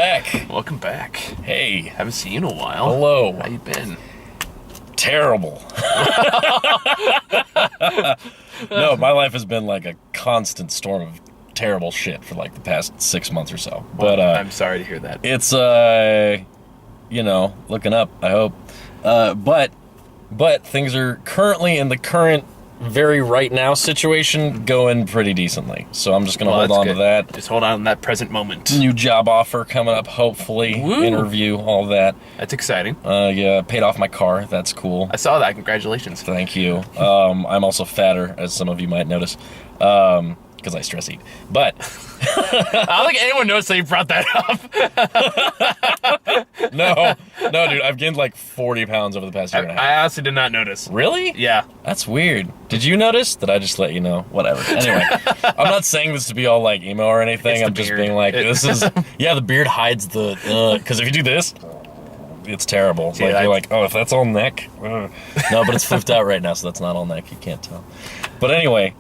back. Welcome back. Hey. Haven't seen you in a while. Hello. How you been? Terrible. No, my life has been like a constant storm of terrible shit for like the past 6 months or so. But I'm sorry to hear that. it's looking up, I hope. But things are currently in the current very right now situation going pretty decently. So I'm just going to hold on to that. Just hold on to that present moment. New job offer coming up, hopefully. Woo. Interview, all that. That's exciting. Yeah, paid off my car. That's cool. I saw that. Congratulations. Thank you. I'm also fatter, as some of you might notice, because I stress eat. But I don't think anyone knows that you brought that up. no, dude, I've gained like 40 pounds over the past year and a half. I honestly did not notice. Really? Yeah. That's weird. Did you notice? Did I just let you know? Whatever. Anyway, I'm not saying this to be all like emo or anything. I'm just being like, this is, yeah, the beard hides the, because if you do this, it's terrible. See, you're like, oh, if that's all neck. No, but it's flipped out right now, so that's not all neck. You can't tell. But anyway,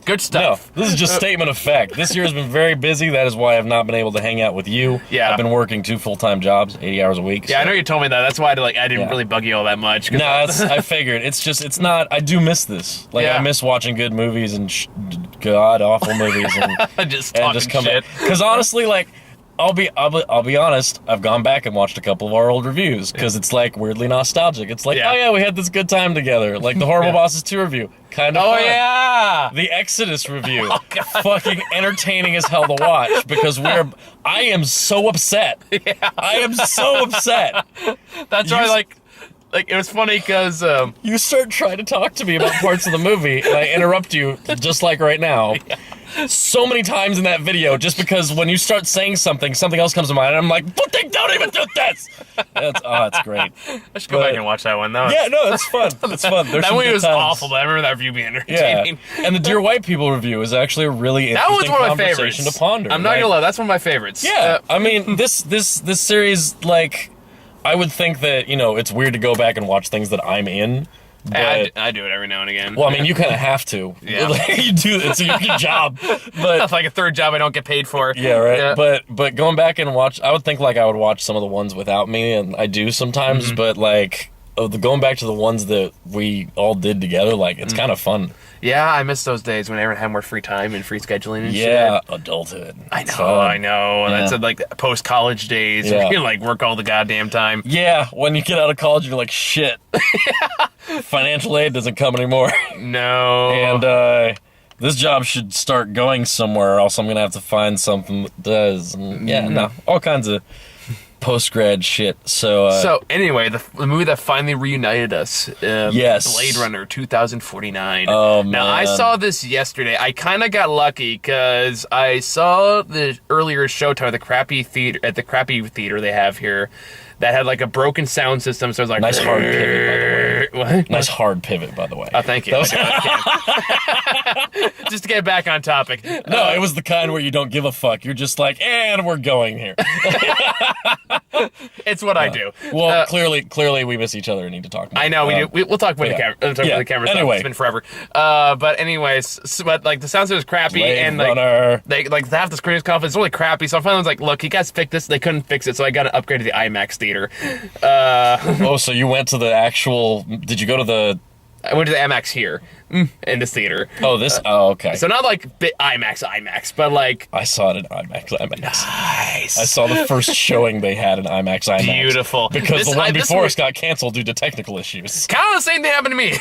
good stuff. No, this is just statement of fact. This year has been very busy. That is why I've not been able to hang out with you. Yeah. I've been working 2 full-time jobs, 80 hours a week. Yeah, so. I know you told me that. That's why I didn't really bug you all that much. No, I figured. It's not, I do miss this. Like, Yeah. I miss watching good movies and god-awful movies. And just talking shit. Because honestly, like, I'll be honest, I've gone back and watched a couple of our old reviews because it's like weirdly nostalgic. It's like, oh yeah, we had this good time together. Like the Horrible Bosses 2 review. Kind of fun. Yeah. The Exodus review. Fucking entertaining as hell to watch because I am so upset. Yeah. I am so upset. That's why like it was funny because you start trying to talk to me about parts of the movie and I interrupt you just like right now. Yeah. So many times in that video, just because when you start saying something else comes to mind, and I'm like, but they don't even do this! It's great. I should go back and watch that one. Yeah, no, it's fun. It's fun. That movie was awful, but I remember that review being entertaining. Yeah. And the Dear White People review is actually a really interesting conversation to ponder. I'm not gonna lie, that's one of my favorites. Yeah, I mean, this series, like, I would think that, it's weird to go back and watch things that I'm in. But, I do it every now and again. Well, I mean, you kind of have to. Yeah. You do. It's your job. But that's like a third job I don't get paid for. Yeah, right. Yeah. But going back and watch, I would think like I would watch some of the ones without me, and I do sometimes. Mm-hmm. But like going back to the ones that we all did together, like it's kind of fun. Yeah, I miss those days when everyone had more free time and free scheduling and shit. Yeah, adulthood. I know. Yeah. That's like post-college days. Yeah. You like work all the goddamn time. Yeah, when you get out of college, you're like, shit. Financial aid doesn't come anymore. No. And this job should start going somewhere, or else I'm going to have to find something that does. And, all kinds of post-grad shit. So anyway, the movie that finally reunited us, yes, Blade Runner 2049. Oh, man. Now, I saw this yesterday. I kind of got lucky because I saw the earlier showtime at the crappy theater they have here that had like a broken sound system. So it was like nice hard pivot, by the way. What? Nice hard pivot, by the way. Oh, thank you. Just to get back on topic. No, it was the kind where you don't give a fuck. You're just like, and we're going here. It's what I do. Well, clearly we miss each other and need to talk more. I know, we do. We'll talk when the camera stops. Anyway. It's been forever. But anyways, but like the sound system is crappy and like half the screen is confident. It's really crappy. So I finally was like, look, you guys fix this. They couldn't fix it, so I got to upgrade to the IMAX theater. So you went to the actual, did you go to the... I went to the IMAX here in this theater. Oh, okay. So not like IMAX, but like... I saw it in IMAX. Nice. I saw the first showing they had in IMAX. Beautiful. Because the one before us got canceled due to technical issues. Kind of the same thing happened to me.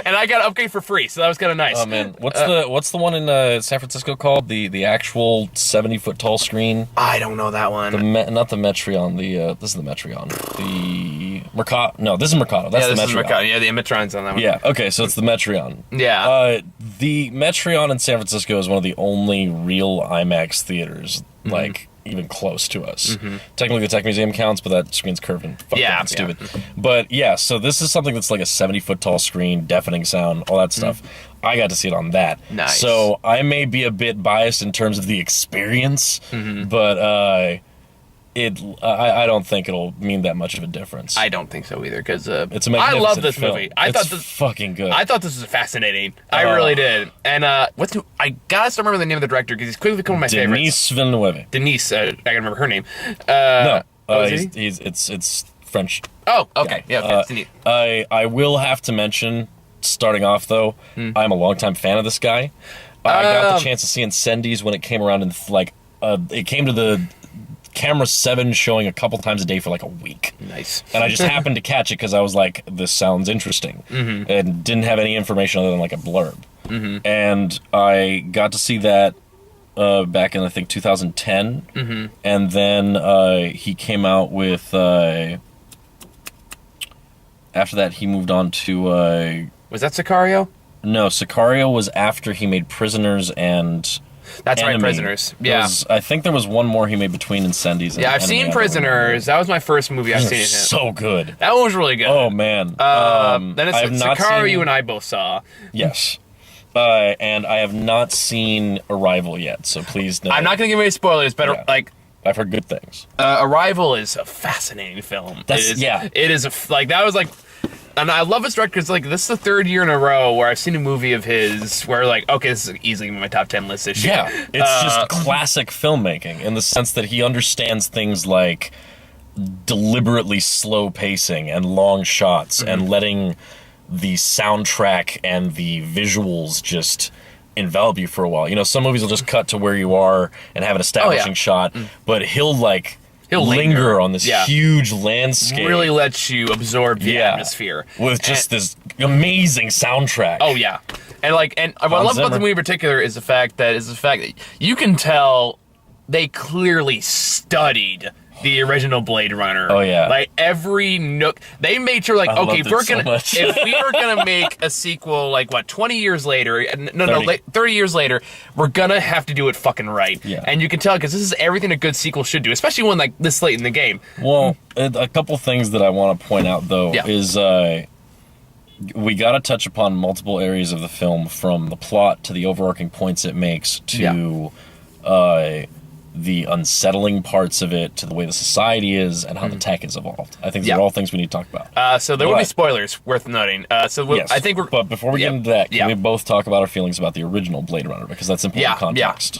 And I got an upgrade for free, so that was kind of nice. Oh, man. What's the one in San Francisco called? The actual 70-foot tall screen? I don't know that one. Not the Metreon. This is the Metreon. The Mercado. No, this is Mercado. That's the Metreon. This is Mercado. Yeah, the Metron's on that one. Yeah, okay, so it's the Metreon. Yeah. The Metreon in San Francisco is one of the only real IMAX theaters, like, even close to us. Mm-hmm. Technically, the Tech Museum counts, but that screen's curved and fucking stupid. Yeah. But, yeah, so this is something that's like a 70-foot tall screen, deafening sound, all that stuff. I got to see it on that. Nice. So I may be a bit biased in terms of the experience, but I don't think it'll mean that much of a difference. I don't think so either, because it's a magnificent I love this film. movie. It's fucking good. I thought this was fascinating. I really did. And I gotta still remember the name of the director, because he's quickly become one of my favorites. Denise, I gotta remember her name. No, it's French. Oh, okay. Yeah, Denise. I will have to mention, starting off though, I'm a longtime fan of this guy. I got the chance to see Incendies when it came around, and it came to the Camera 7 showing a couple times a day for like a week. Nice. And I just happened to catch it because I was like, this sounds interesting. And didn't have any information other than like a blurb. And I got to see that back in, I think, 2010. And then he came out with... after that, he moved on to... was that Sicario? No, Sicario was after he made Prisoners and... That's Enemy. right, Prisoners. Yeah. I think there was one more he made between Incendies and I've Enemy. seen Prisoners. That was my first movie I've seen. So good. That one was really good. Oh, man. Then it's Sicario you and I both saw. Yes. And I have not seen Arrival yet, so please no. I'm not going to give any spoilers, but I've heard good things. Arrival is a fascinating film. It is that was like... And I love his director because, like, this is the third year in a row where I've seen a movie of his where, like, okay, this is easily in my top 10 list this year. Yeah, it's just classic filmmaking in the sense that he understands things like deliberately slow pacing and long shots and letting the soundtrack and the visuals just envelop you for a while. You know, some movies will just cut to where you are and have an establishing shot, but he'll linger on this huge landscape. Really lets you absorb the atmosphere. With just this amazing soundtrack. Oh, yeah. And what I love about the movie in particular is the fact that you can tell they clearly studied the original Blade Runner. Oh, yeah. Like, every nook. They made sure, like, okay, if we were gonna make a sequel, like, 20 years later, 30 years later, we're gonna have to do it fucking right. Yeah. And you can tell, because this is everything a good sequel should do, especially one, like, this late in the game. Well, a couple things that I want to point out, though, is we gotta touch upon multiple areas of the film, from the plot to the overarching points it makes to the unsettling parts of it, to the way the society is and how the tech has evolved. I think these are all things we need to talk about. So there will be spoilers worth noting. I think But before we get into that, can we both talk about our feelings about the original Blade Runner, because that's important context.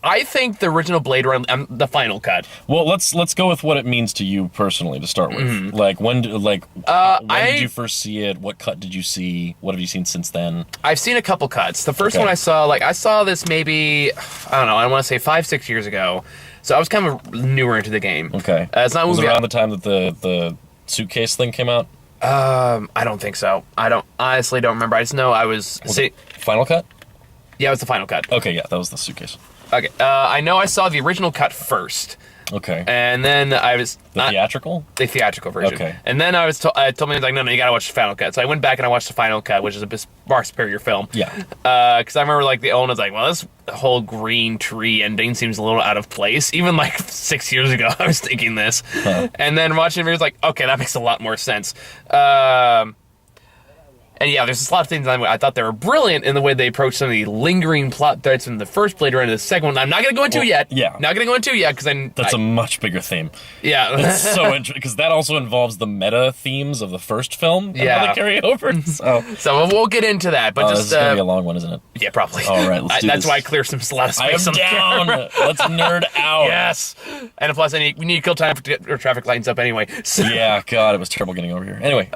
I think the original Blade Runner, the final cut. Well, let's go with what it means to you personally to start with. Like when did you first see it? What cut did you see? What have you seen since then? I've seen a couple cuts. The first one I saw this maybe, I don't know, I want to say 5-6 years ago. So I was kind of newer into the game. Okay. It's not was it around the time that the suitcase thing came out? I don't think so. I honestly don't remember. I just know I was it Final Cut? Yeah, it was the final cut. Okay, yeah, that was the suitcase. Okay, I know I saw the original cut first. Okay. And then I was... The theatrical? The theatrical version. Okay. And then I told me, like, no, you gotta watch the final cut. So I went back and I watched the final cut, which is a far superior film. Yeah. Because I remember, like, the owner was like, well, this whole green tree ending seems a little out of place. Even, like, 6 years ago, I was thinking this. Huh. And then watching it, I was like, okay, that makes a lot more sense. And yeah, there's a lot of things I thought they were brilliant in the way they approached some of the lingering plot threads from the first Blade Runner to the second one. I'm not going to go into yet. Yeah. Not going to go into yet, because that's a much bigger theme. Yeah. It's so interesting, because that also involves the meta themes of the first film and how they carry over. So we'll get into that. But this is going to be a long one, isn't it? Yeah, probably. All right, let's do that's this. why I clear a lot of space on the camera. Let's nerd out. Yes. And plus, we need to kill time to get our traffic lights up anyway. So. Yeah, God, it was terrible getting over here. Anyway.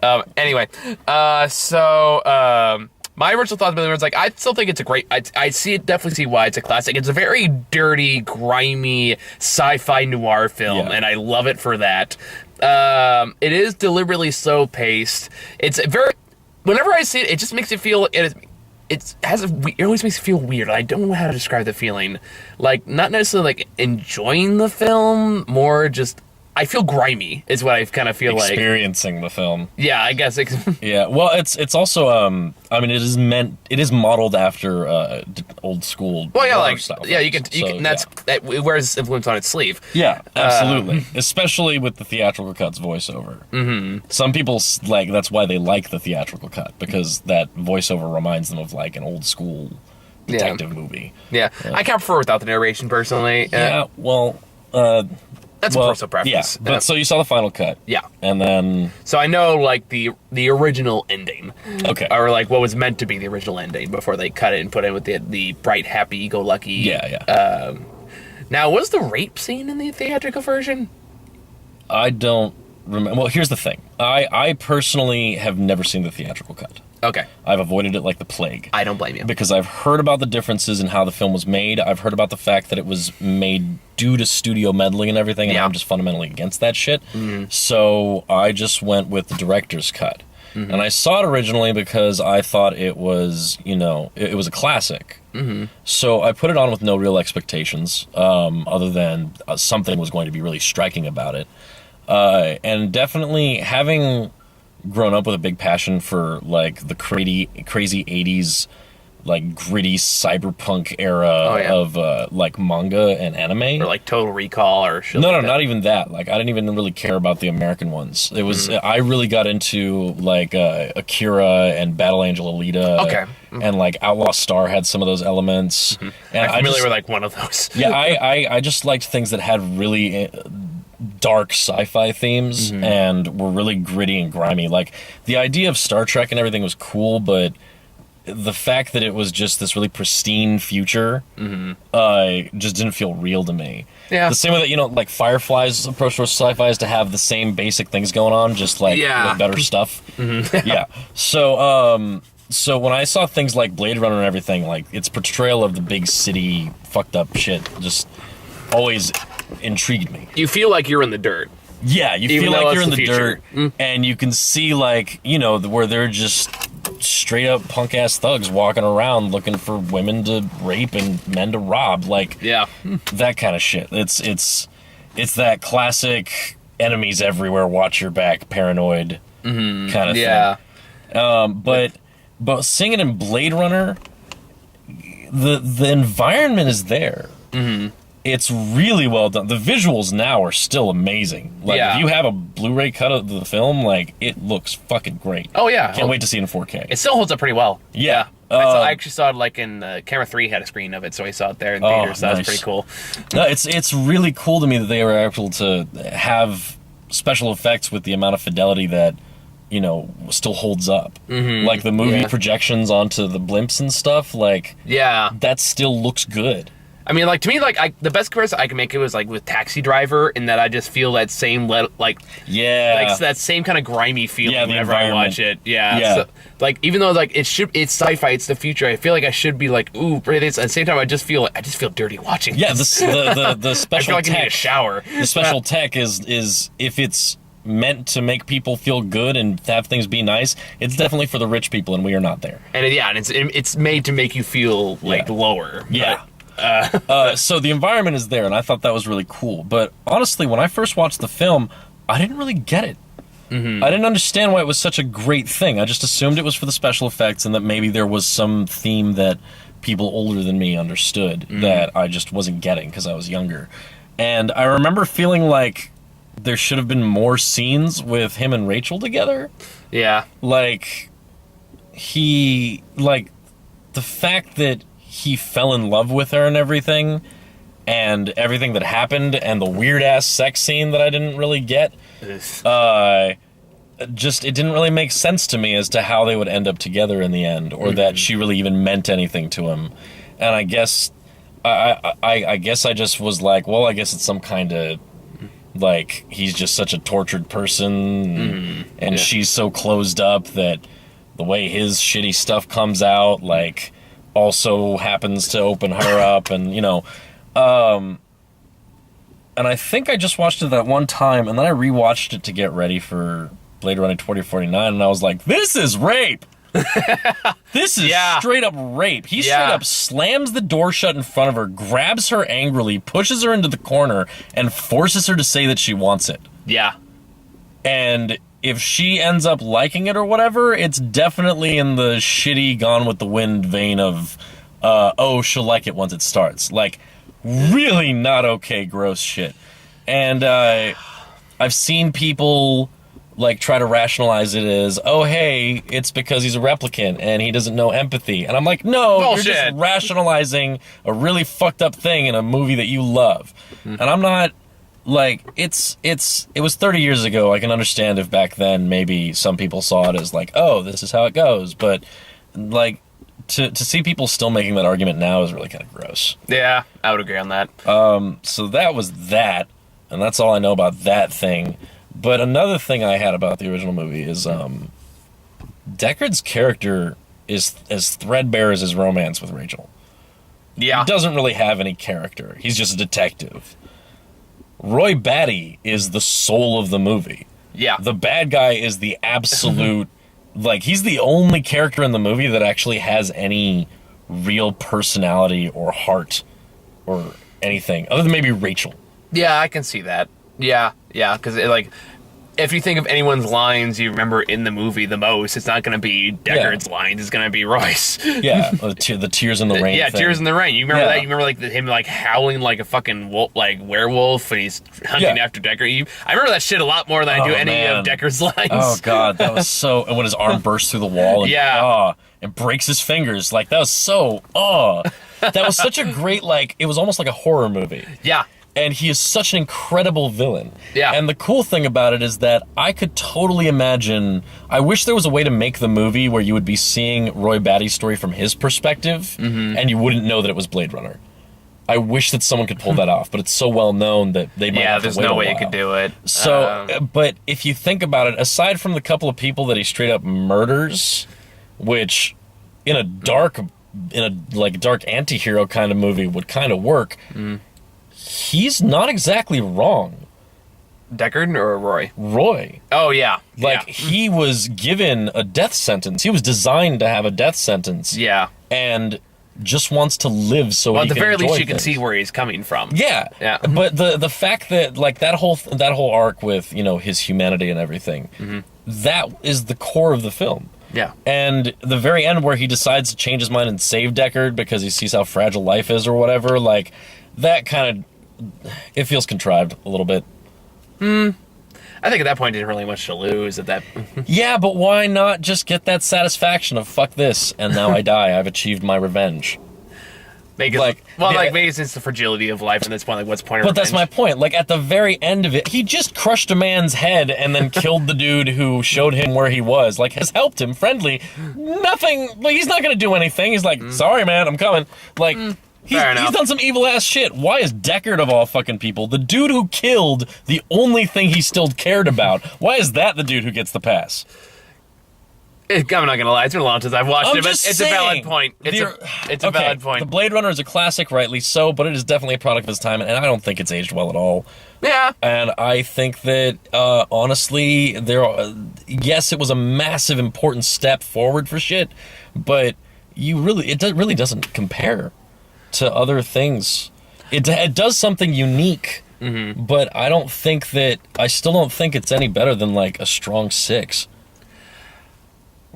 My original thoughts about it was, like, I still think it's a great... definitely see why it's a classic. It's a very dirty, grimy, sci-fi noir film, and I love it for that. It is deliberately slow-paced. It's very... Whenever I see it, it just makes it feel... It always makes me feel weird. I don't know how to describe the feeling. Like, not necessarily, like, enjoying the film, more just... I feel grimy, is what I kind of feel experiencing the film. Yeah, I guess. Yeah, well, it's also, I mean, it is modeled after old school. Well, yeah, style that wears influence on its sleeve. Yeah, absolutely. Especially with the theatrical cut's voiceover. Mm-hmm. Some people, that's why they like the theatrical cut, because that voiceover reminds them of, like, an old school detective movie. Yeah, I can't prefer without the narration, personally. Yeah, well... That's a personal preference. Yeah, but so you saw the final cut. Yeah. And then... So I know, like, the original ending. Okay. Or, like, what was meant to be the original ending before they cut it and put it with the bright, happy-go-lucky... Yeah. Now, was the rape scene in the theatrical version? I don't remember. Well, here's the thing. I personally have never seen the theatrical cut. Okay. I've avoided it like the plague. I don't blame you. Because I've heard about the differences in how the film was made. I've heard about the fact that it was made due to studio meddling and everything, and I'm just fundamentally against that shit. Mm-hmm. So I just went with the director's cut. Mm-hmm. And I saw it originally because I thought it was, it was a classic. Mm-hmm. So I put it on with no real expectations, other than something was going to be really striking about it. And definitely having grown up with a big passion for like the crazy 80s, like gritty cyberpunk era of like manga and anime, or like Total Recall or shit. No, not even that. Like I didn't even really care about the American ones. It was I really got into like Akira and Battle Angel Alita. Okay. And like Outlaw Star had some of those elements. Mm-hmm. And I'm familiar with like one of those. Yeah, I just liked things that had really dark sci-fi themes and were really gritty and grimy. Like the idea of Star Trek and everything was cool, but the fact that it was just this really pristine future just didn't feel real to me. Yeah. The same way that, like Firefly's approach to sci-fi is to have the same basic things going on, just like with better stuff. Yeah. So when I saw things like Blade Runner and everything, like its portrayal of the big city fucked up shit just always intrigued me. You feel like you're in the dirt. Yeah, you feel like you're in the dirt, and you can see, like, where they're just straight up punk ass thugs walking around looking for women to rape and men to rob, like, that kind of shit. It's that classic enemies everywhere, watch your back, paranoid kind of thing. But seeing it in Blade Runner, the environment is there. It's really well done. The visuals now are still amazing. Like, if you have a Blu-ray cut of the film, like, it looks fucking great. Oh, yeah. Can't wait to see it in 4K. It still holds up pretty well. Yeah. I actually saw it, like, in Camera 3 had a screen of it, so I saw it there in theaters, so that's pretty cool. No, it's really cool to me that they were able to have special effects with the amount of fidelity that, still holds up. Like, the movie projections onto the blimps and stuff, like, that still looks good. I mean, like, to me, like, the best comparison I can make it was, like, with Taxi Driver, in that I just feel that same, like, that same kind of grimy feeling whenever I watch it. Yeah. So, like, even though, like, it's sci-fi, it's the future, I feel like I should be like, ooh, pretty this. At the same time, I just feel dirty watching this. Yeah, the special I feel like tech. I need a shower. The special tech is if it's meant to make people feel good and have things be nice, it's definitely for the rich people, and we are not there. And it's made to make you feel, like, lower. Yeah. So the environment is there, and I thought that was really cool. But honestly, when I first watched the film, I didn't really get it. I didn't understand why it was such a great thing. I just assumed it was for the special effects and that maybe there was some theme that people older than me understood that I just wasn't getting because I was younger. And I remember feeling like there should have been more scenes with him and Rachel together. Yeah. Like, the fact that he fell in love with her and everything that happened, and the weird-ass sex scene that I didn't really get, it didn't really make sense to me as to how they would end up together in the end, or that she really even meant anything to him. And I guess I guess I just was like, well, I guess it's some kind of, like, he's just such a tortured person, and she's so closed up that the way his shitty stuff comes out, like, also happens to open her up, and and I think I just watched it that one time, and then I rewatched it to get ready for Blade Runner 2049, and I was like, this is rape. This is straight up rape. He straight up slams the door shut in front of her, grabs her angrily, pushes her into the corner, and forces her to say that she wants it. Yeah. And if she ends up liking it or whatever, it's definitely in the shitty Gone with the Wind vein of, she'll like it once it starts. Like, really not okay, gross shit. And I've seen people, like try to rationalize it as, oh hey, it's because he's a replicant and he doesn't know empathy. And I'm like, no, Bullshit. You're just rationalizing a really fucked up thing in a movie that you love. And I'm not like, it was 30 years ago. I can understand if back then maybe some people saw it as like, oh, this is how it goes. But like to see people still making that argument now is really kind of gross. Yeah, I would agree on that. So that was that, and that's all I know about that thing. But another thing I had about the original movie is Deckard's character is as threadbare as his romance with Rachel. Yeah. He doesn't really have any character. He's just a detective. Roy Batty is the soul of the movie. Yeah. The bad guy is the absolute... like, he's the only character in the movie that actually has any real personality or heart or anything, other than maybe Rachel. Yeah, I can see that. Yeah, because like, if you think of anyone's lines you remember in the movie the most, it's not going to be Deckard's lines. It's going to be Royce. Yeah, the tears in the rain. Yeah, thing. Tears in the Rain. You remember that? You remember like him like howling like a fucking werewolf when he's hunting after Deckard. I remember that shit a lot more than I do any of Deckard's lines. Oh god, that was so. And when his arm bursts through the wall, and, and breaks his fingers, like that was so. That was such a great like. It was almost like a horror movie. Yeah. And he is such an incredible villain. Yeah. And the cool thing about it is that I could totally imagine... I wish there was a way to make the movie where you would be seeing Roy Batty's story from his perspective, and you wouldn't know that it was Blade Runner. I wish that someone could pull that off, but it's so well known that they might have to wait a while. Yeah, there's no way you could do it. So, but if you think about it, aside from the couple of people that he straight up murders, which in a dark anti-hero kind of movie would kind of work... He's not exactly wrong. Deckard or Roy? Roy. Oh, yeah. He was given a death sentence. He was designed to have a death sentence. Yeah. And just wants to live so he can enjoy at the very least, you things. can see where he's coming from. Yeah. Yeah. But the fact that, like, that whole arc with, you know, his humanity and everything, that is the core of the film. Yeah. And the very end where he decides to change his mind and save Deckard because he sees how fragile life is or whatever, like, that kind of... It feels contrived a little bit. I think at that point, he didn't really much to lose. Yeah, but why not just get that satisfaction of fuck this, and now I die. I've achieved my revenge. Maybe it's just the fragility of life, and that's point. Like, what's the point of But revenge? that's my point. Like, at the very end of it, he just crushed a man's head and then killed the dude who showed him where he was. Like, has helped him, friendly. Nothing. Like, he's not going to do anything. He's like, sorry, man, I'm coming. Like... He's done some evil-ass shit. Why is Deckard, of all fucking people, the dude who killed the only thing he still cared about, why is that the dude who gets the pass? I'm not going to lie. It's been a long since I've watched it, but it's a valid point. It's a valid point. The Blade Runner is a classic, rightly so, but it is definitely a product of its time, and I don't think it's aged well at all. Yeah. And I think that, honestly, yes, it was a massive, important step forward for shit, but it really doesn't compare to other things. It does something unique, but I still don't think it's any better than like a strong 6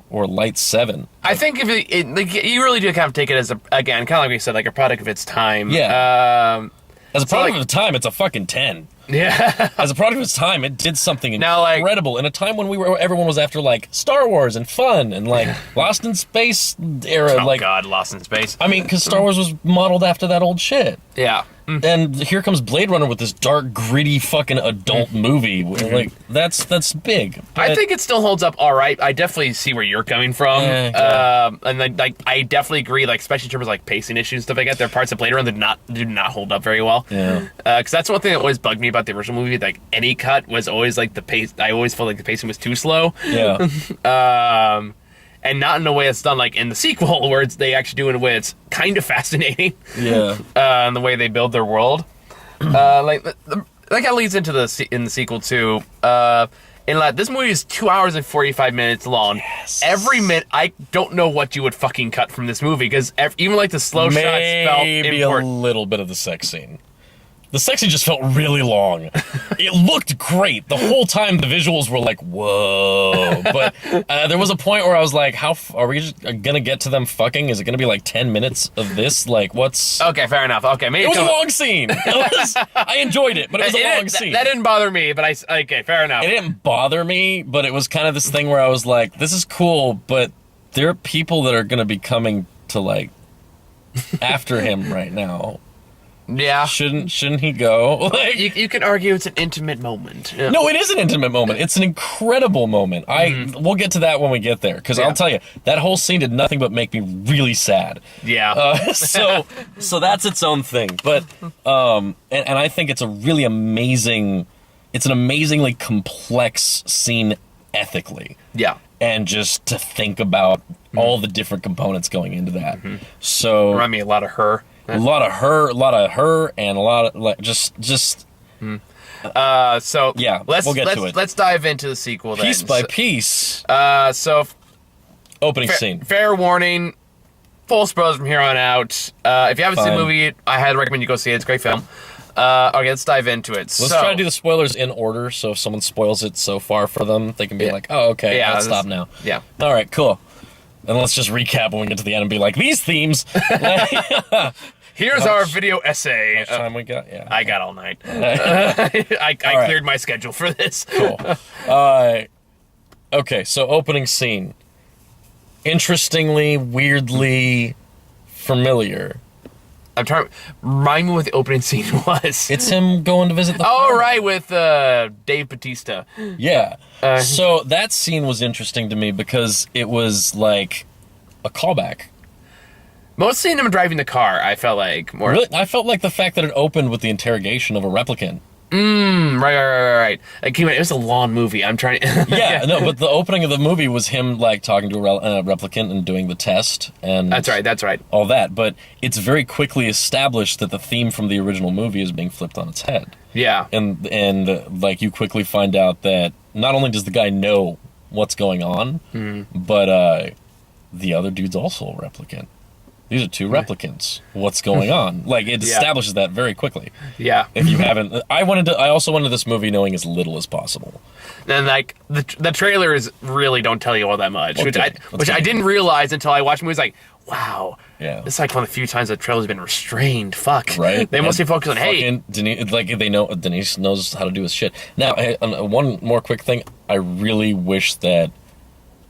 or light 7. I think if you really do kind of take it as kind of like we said, like a product of its time. Yeah. As a product of its time, it's a fucking 10. Yeah. As a product of its time, it did something incredible in a time when everyone was after like Star Wars and fun and like Lost in Space era. Oh like, God, Lost in Space. I mean, because Star Wars was modeled after that old shit. Yeah. And here comes Blade Runner with this dark, gritty, fucking adult movie. Like that's big. I think it still holds up all right. I definitely see where you're coming from, and like I definitely agree. Like especially in terms of like pacing issues and stuff like that. There are parts of Blade Runner that do not hold up very well. Yeah. Because that's one thing that always bugged me about the original movie. Like any cut was always like the pace. I always felt like the pacing was too slow. Yeah. And not in a way it's done like in the sequel, where they actually do it in a way that's kind of fascinating. Yeah. And the way they build their world. Like that kind of leads into in the sequel too. In that this movie is 2 hours and 45 minutes long. Yes. Every minute, I don't know what you would fucking cut from this movie because even like the slow shots felt maybe important. a little bit of the sex scene. The sex scene just felt really long. It looked great. The whole time the visuals were like, whoa. But there was a point where I was like, are we just gonna get to them fucking? Is it gonna be like 10 minutes of this? Like, what's... Okay, fair enough. Okay, maybe it was a long scene. I enjoyed it, but it was a long scene. That didn't bother me, but okay, fair enough. It didn't bother me, but it was kind of this thing where I was like, this is cool, but there are people that are gonna be coming to, like, after him right now. Yeah. Shouldn't he go? Like, you can argue it's an intimate moment. Yeah. No, it is an intimate moment. It's an incredible moment. We'll get to that when we get there, because I'll tell you, that whole scene did nothing but make me really sad. Yeah. So that's its own thing. But and I think it's a really amazing. It's an amazingly complex scene ethically. Yeah. And just to think about all the different components going into that. So remind me a lot of her. A lot of her, and a lot of like just. So yeah, we'll get to it. Let's dive into the sequel then. Piece by piece. So opening scene. Fair warning, full spoilers from here on out. If you haven't seen the movie, I highly recommend you go see it. It's a great film. Okay, let's dive into it. Let's try to do the spoilers in order, so if someone spoils it so far for them, they can be like, "Oh, okay, let's stop now." Yeah. All right, cool. And let's just recap when we get to the end and be like, these themes. Here's our video essay. How much time we got? Yeah. I got all night. I cleared my schedule for this. Cool. Okay, so opening scene. Interestingly, weirdly familiar. I'm trying. Remind me what the opening scene was. It's him going to visit the farm. Right, with Dave Bautista. Yeah. So that scene was interesting to me because it was like a callback. Mostly in him driving the car, I felt like more. Really, I felt like the fact that it opened with the interrogation of a replicant. Right. It was a long movie. I'm trying. Yeah, no, but the opening of the movie was him like talking to a replicant and doing the test, and that's right. All that, but it's very quickly established that the theme from the original movie is being flipped on its head. Yeah, and like you quickly find out that not only does the guy know what's going on, but the other dude's also a replicant. These are two replicants. What's going on? Like, it establishes that very quickly. Yeah. If you haven't... I also went into this movie knowing as little as possible. And, like, the trailers really don't tell you all that much, which I didn't realize until I watched the movie. It's like, wow. Yeah. It's like one of the few times the trailer's been restrained. Fuck. Right. They mostly focus on, hey... Denise, like, they know... Denise knows how to do his shit. Now, one more quick thing. I really wish that...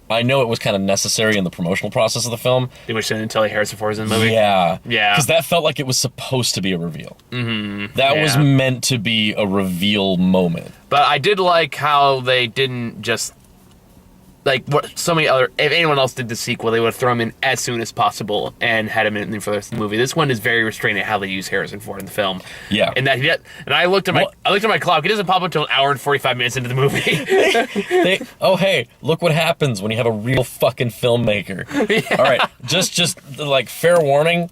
I know it was kind of necessary in the promotional process of the film. You wish they didn't tell Harrison Ford was in the movie? Yeah. Yeah. Because that felt like it was supposed to be a reveal. That was meant to be a reveal moment. But I did like how they didn't just... Like, what so many other... If anyone else did the sequel, they would have thrown him in as soon as possible and had him in for the rest of the movie. This one is very restrained at how they use Harrison Ford in the film. Yeah. And I looked at my clock. He doesn't pop up until an hour and 45 minutes into the movie. Hey, look what happens when you have a real fucking filmmaker. Yeah. All right, just like fair warning,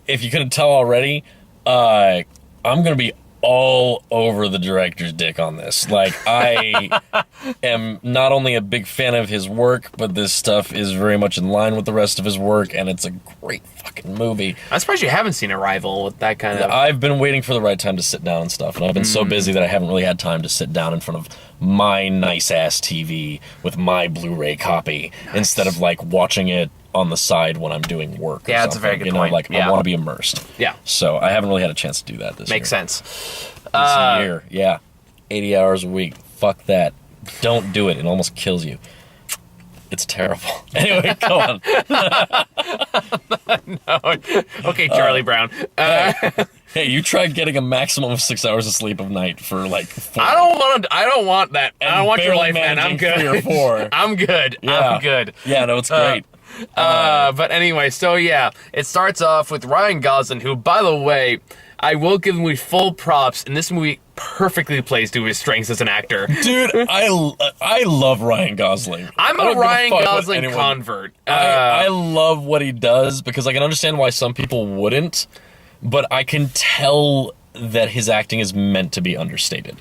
if you couldn't tell already, I'm gonna be all over the director's dick on this. Like, I am not only a big fan of his work, but this stuff is very much in line with the rest of his work, and it's a great fucking movie. I'm surprised you haven't seen Arrival with that kind of... I've been waiting for the right time to sit down and stuff, and I've been so busy that I haven't really had time to sit down in front of my nice-ass TV with my Blu-ray copy instead of, like, watching it on the side when I'm doing work. Yeah, that's a very good point. Like, I want to be immersed. Yeah. So I haven't really had a chance to do that this year. Makes sense. This year, yeah. 80 hours a week. Fuck that. Don't do it. It almost kills you. It's terrible. Anyway, go on. No. Okay, Charlie Brown. Hey, you tried getting a maximum of 6 hours of sleep a night for like 4. I don't want that. I don't want your life, man. I'm good. 3 or 4. I'm good. Yeah. I'm good. Yeah, no, it's great. But anyway, so yeah, it starts off with Ryan Gosling, who, by the way, I will give him full props. In this movie, perfectly plays to his strengths as an actor. Dude, I love Ryan Gosling. I'm a Ryan Gosling convert. I love what he does because I can understand why some people wouldn't, but I can tell that his acting is meant to be understated.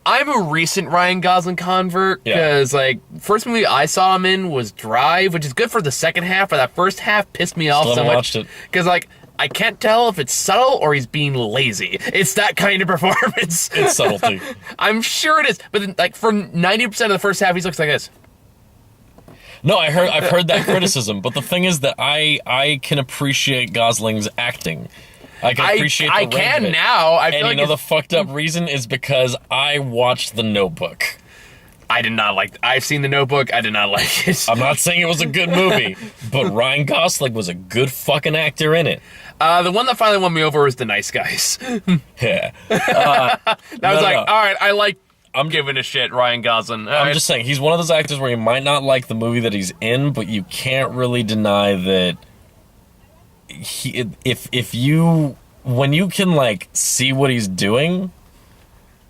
I'm a recent Ryan Gosling convert because, like, first movie I saw him in was Drive, which is good for the second half, but that first half pissed me off so much. Watched it. Because, like, I can't tell if it's subtle or he's being lazy. It's that kind of performance. It's subtlety. I'm sure it is. But then, like, for 90% of the first half, he looks like this. No, I've heard that criticism, but the thing is that I can appreciate Gosling's acting. I can appreciate the range can of it. now. I feel and like you know the fucked up reason is because I watched The Notebook. I did not like. I've seen The Notebook. I did not like it. I'm not saying it was a good movie, but Ryan Gosling was a good fucking actor in it. The one that finally won me over was The Nice Guys. Yeah. All right, I'm giving a shit, Ryan Gosling. I'm just saying, he's one of those actors where you might not like the movie that he's in, but you can't really deny that when you can, like, see what he's doing,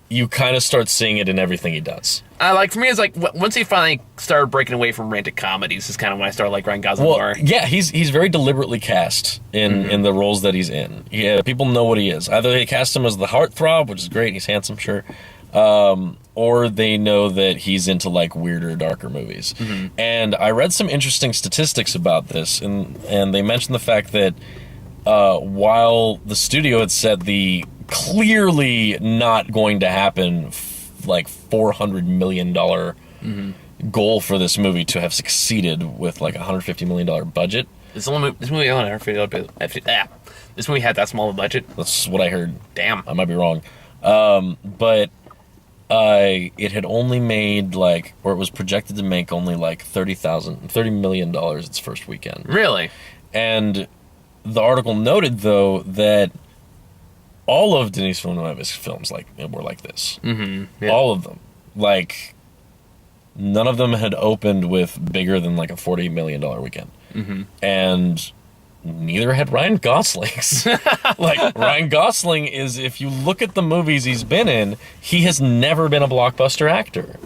you kind of start seeing it in everything he does. For me, it's like, once he finally started breaking away from romantic comedies is kind of when I started like Ryan Gosling more. Yeah, he's very deliberately cast in the roles that he's in. Yeah, people know what he is. Either they cast him as the heartthrob, which is great, he's handsome, sure, or they know that he's into, like, weirder, darker movies. Mm-hmm. And I read some interesting statistics about this, and they mentioned the fact that while the studio had set the clearly not going to happen, like, $400 million goal for this movie to have succeeded with, like, a $150 million budget. This movie had that small of a budget? That's what I heard. Damn. I might be wrong. But it had only made, like, or it was projected to make only, like, $30 million its first weekend. Really? And the article noted, though, that all of Denis Villeneuve's films were like this. Mm-hmm. Yeah. All of them. Like, none of them had opened with bigger than, like, a $40 million weekend. Mm-hmm. And neither had Ryan Gosling's. Like, Ryan Gosling is, if you look at the movies he's been in, he has never been a blockbuster actor.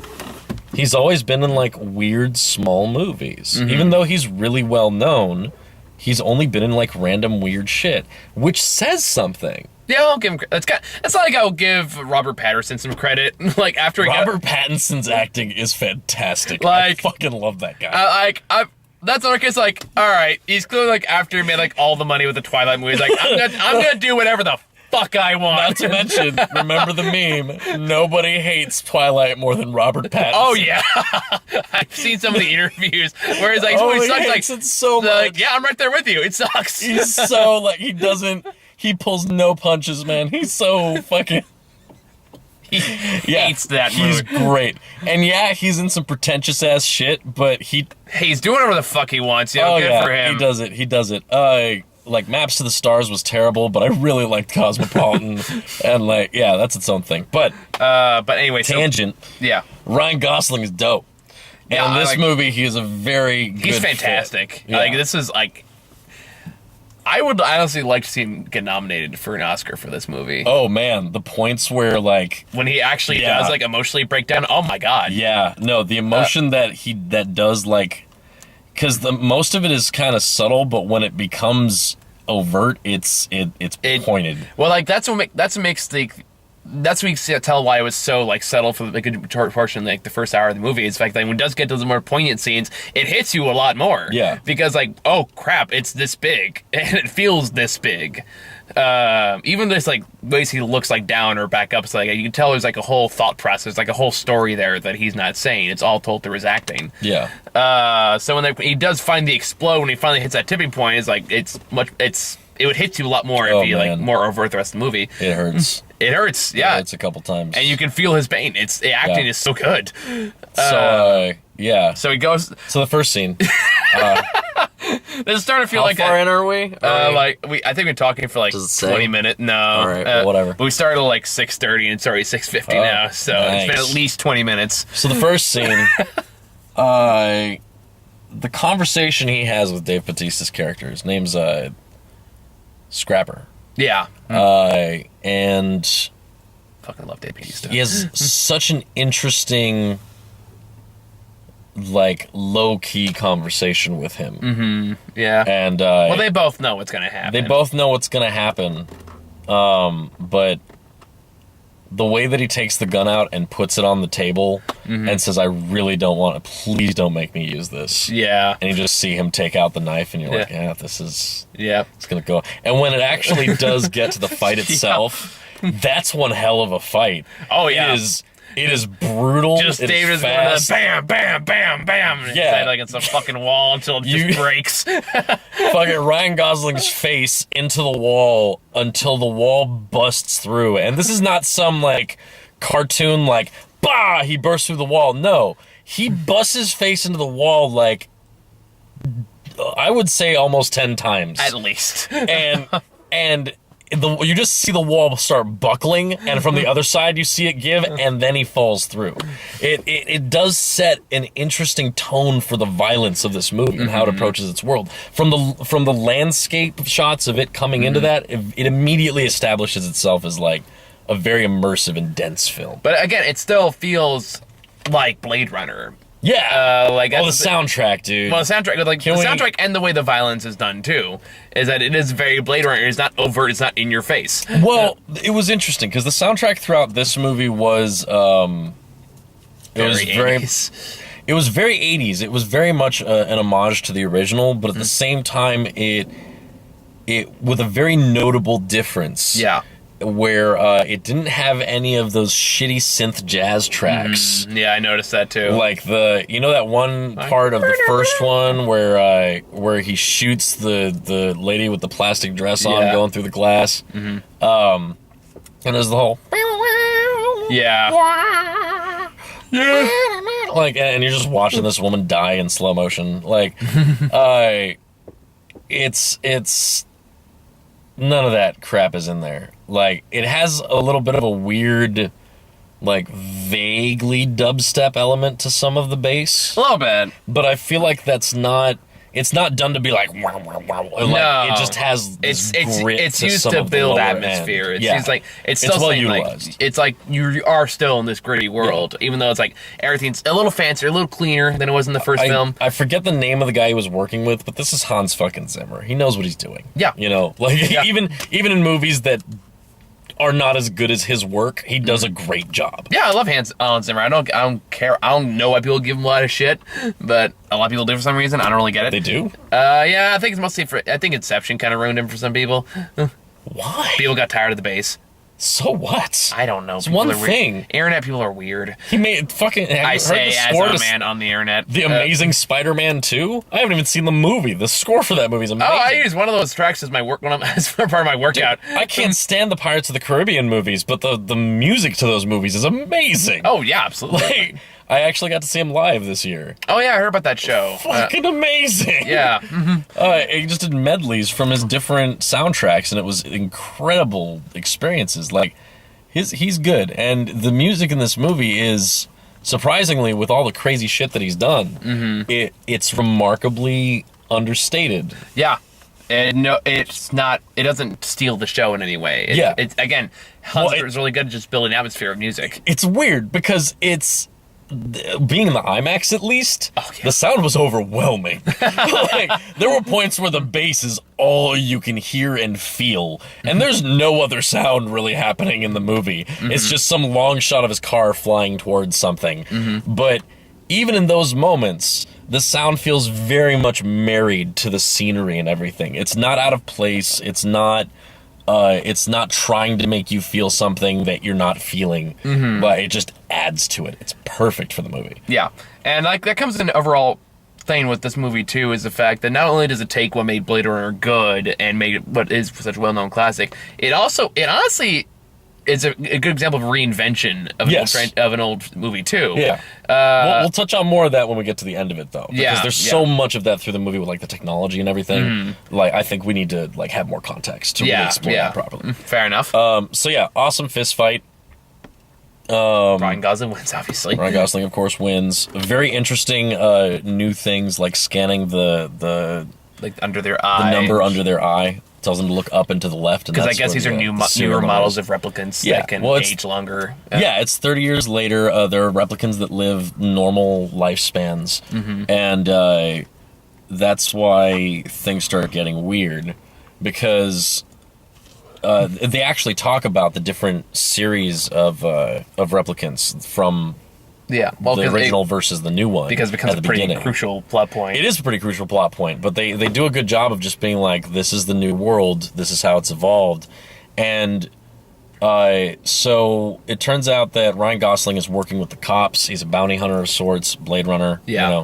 He's always been in, like, weird, small movies. Mm-hmm. Even though he's really well known, he's only been in, like, random weird shit, which says something. Yeah, I'll give him credit. It's like I'll give Robert Pattinson some credit. Like, after Robert Pattinson's acting is fantastic. Like, I fucking love that guy. That's another case, like, all right, he's clearly, like, after he made, like, all the money with the Twilight movies, like, I'm gonna do whatever the fuck I want. Not to mention, remember the meme, nobody hates Twilight more than Robert Pattinson. Oh, yeah. I've seen some of the interviews where he's like, he sucks, hates it so much. Like, yeah, I'm right there with you. It sucks. He's so, like, he pulls no punches, man. He's so fucking... He hates that movie. He's great. And yeah, he's in some pretentious ass shit, but he's doing whatever the fuck he wants. Good for him. He does it. Like, Maps to the Stars was terrible, but I really liked Cosmopolitan. And, like, yeah, that's its own thing. But anyway, tangent. Yeah. Ryan Gosling is dope. And in this movie, he is a very good He's fantastic. Yeah. Like, this is, like... I would honestly like to see him get nominated for an Oscar for this movie. Oh, man. The points where, like... when he actually does, like, emotionally break down. Oh, my God. Yeah. No, the emotion that does, like... Because most of it is kind of subtle, but when it becomes overt, it's pointed. Well, like, that's what makes the... That's what you can tell why it was so, like, subtle for a good portion, like, the first hour of the movie. It's the fact that when it does get to the more poignant scenes, it hits you a lot more. Yeah. Because, like, oh, crap, it's this big. And it feels this big. Even this, like, ways he looks, like, down or back up, it's like, you can tell there's, like, a whole thought process, like, a whole story there that he's not saying. It's all told through his acting. Yeah. So when he does finally explode, when he finally hits that tipping point, it's like, it would hit you a lot more if you, like, more over the rest of the movie. It hurts. It hurts, yeah. It hurts a couple times. And you can feel his pain. The acting is so good. Yeah. So he goes... So the first scene. This is starting to feel like... How far in are we? I think we're talking for, like, 20 minutes. No. All right, well, whatever. But we started at, like, 6:30, and it's already 6:50 now. So nice. It's been at least 20 minutes. So the first scene... the conversation he has with Dave Bautista's character, his name's Scrapper. Yeah. And fucking love Dave Bautista. He has such an interesting, like, low-key conversation with him. Mm-hmm. Yeah. And well, they both know what's gonna happen. But the way that he takes the gun out and puts it on the table and says, I really don't want it. Please don't make me use this. Yeah. And you just see him take out the knife, and you're like, yeah, this is... Yeah. It's going to go. And when it actually does get to the fight itself, that's one hell of a fight. Oh, yeah. It is brutal. Just David's going to bam, bam, bam, bam. Yeah. Like it's a fucking wall until it just breaks. Fucking Ryan Gosling's face into the wall until the wall busts through. And this is not some, like, cartoon, like, bah, he bursts through the wall. No. He busts his face into the wall, like, I would say almost 10 times. At least. And you just see the wall start buckling, and from the other side you see it give, and then he falls through. It does set an interesting tone for the violence of this movie and how it approaches its world. From the landscape shots of it coming into that, it immediately establishes itself as like a very immersive and dense film. But again, it still feels like Blade Runner. Yeah, like the soundtrack, dude. Well, the soundtrack, like the soundtrack, and the way the violence is done too, is that it is very Blade Runner. It's not overt. It's not in your face. Well, it was interesting because the soundtrack throughout this movie was very 80s. It was very 80s. It was very much an homage to the original, but at the same time, it with a very notable difference. Yeah. Where it didn't have any of those shitty synth jazz tracks. Yeah, I noticed that too. Like that one part of the first one where he shoots the lady with the plastic dress on going through the glass. And there's the whole like, and you're just watching this woman die in slow motion. Like, it's none of that crap is in there. Like, it has a little bit of a weird, like, vaguely dubstep element to some of the bass. A little bit. But I feel like it's not done to be like, wow, wow, wow. Like, no. It just has this grit it's to used some to of build the lower atmosphere. end. It's still well saying, utilized. Like, it's like you are still in this gritty world, even though it's like everything's a little fancier, a little cleaner than it was in the first film. I forget the name of the guy he was working with, but this is Hans fucking Zimmer. He knows what he's doing. Yeah. You know, like, even in movies that are not as good as his work, he does a great job. Yeah, I love Hans Zimmer. I don't care. I don't know why people give him a lot of shit, but a lot of people do for some reason. I don't really get it. They do? Yeah, I think it's mostly I think Inception kind of ruined him for some people. Why? People got tired of the bass. So what? I don't know. It's one thing. Internet people are weird. He made fucking... I say as a man on the internet. The Amazing Spider-Man 2? I haven't even seen the movie. The score for that movie is amazing. Oh, I use one of those tracks as as part of my workout. Dude, I can't stand the Pirates of the Caribbean movies, but the music to those movies is amazing. Oh, yeah, absolutely. Like, I actually got to see him live this year. Oh, yeah, I heard about that show. Fucking amazing. Yeah. He just did medleys from his different soundtracks, and it was incredible experiences. Like, he's good, and the music in this movie is, surprisingly, with all the crazy shit that he's done, it's remarkably understated. Yeah. And no, it's not. It doesn't steal the show in any way. It's again, Hans Zimmer is really good at just building an atmosphere of music. It's weird because being in the IMAX, at least, the sound was overwhelming. Like, there were points where the bass is all you can hear and feel, and there's no other sound really happening in the movie. It's just some long shot of his car flying towards something. But even in those moments, the sound feels very much married to the scenery and everything. It's not out of place. It's not trying to make you feel something that you're not feeling, but it just adds to it. It's perfect for the movie. Yeah, and like that comes in overall thing with this movie too, is the fact that not only does it take what made Blade Runner good and make it what is such a well-known classic, it honestly is a good example of reinvention of an old movie too. Yeah, we'll touch on more of that when we get to the end of it, though. Because there's so much of that through the movie with like the technology and everything. Like, I think we need to like have more context to really explore that properly. Fair enough. So yeah, awesome fist fight. Ryan Gosling wins, obviously. Ryan Gosling, of course, wins. Very interesting new things like scanning the like under their eye, the number under their eye. Tells them to look up and to the left. Because I guess these are newer models of replicants that can age longer. Yeah, it's 30 years later. There are replicants that live normal lifespans. And that's why things start getting weird. Because they actually talk about the different series of replicants from the original versus the new one. Because it becomes a pretty crucial plot point. It is a pretty crucial plot point, but they do a good job of just being like, this is the new world, this is how it's evolved. And so it turns out that Ryan Gosling is working with the cops. He's a bounty hunter of sorts, Blade Runner. Yeah.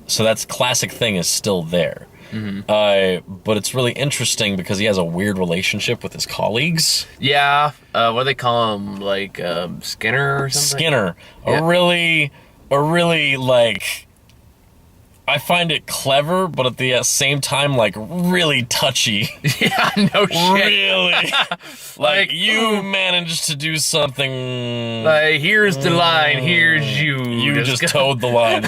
So that's classic thing is still there. But it's really interesting because he has a weird relationship with his colleagues. Yeah. What do they call him? Like Skinner or something? Skinner. Yeah. A really like... I find it clever, but at the same time, like, really touchy. Yeah, no shit. Really. like, you managed to do something... Like, here's the line, here's you. You just towed the line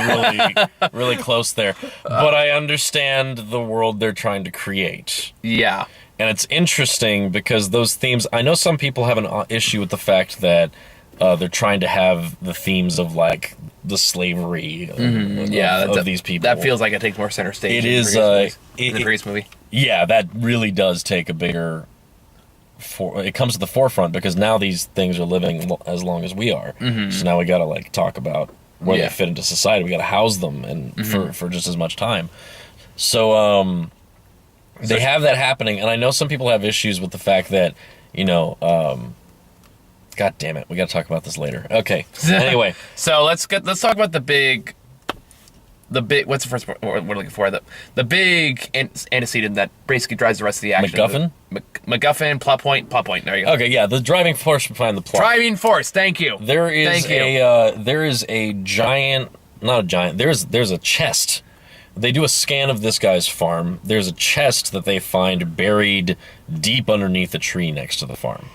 really close there. But I understand the world they're trying to create. Yeah. And it's interesting because those themes... I know some people have an issue with the fact that they're trying to have the themes of, like... the slavery of these people. That feels like it takes more center stage. It is in the previous movie. Yeah, that really does take a bigger... it comes to the forefront because now these things are living as long as we are. So now we got to like talk about where they fit into society. We got to house them and for just as much time. So they have that happening, and I know some people have issues with the fact that God damn it, we got to talk about this later. Okay. Anyway, so let's talk about the big. What's the first word we're looking for? The big antecedent that basically drives the rest of the action. MacGuffin. MacGuffin. Plot point. There you go. Okay, yeah, the driving force behind the plot. Driving force. Thank you. There is a giant. Not a giant. There's a chest. They do a scan of this guy's farm. There's a chest that they find buried deep underneath a tree next to the farm.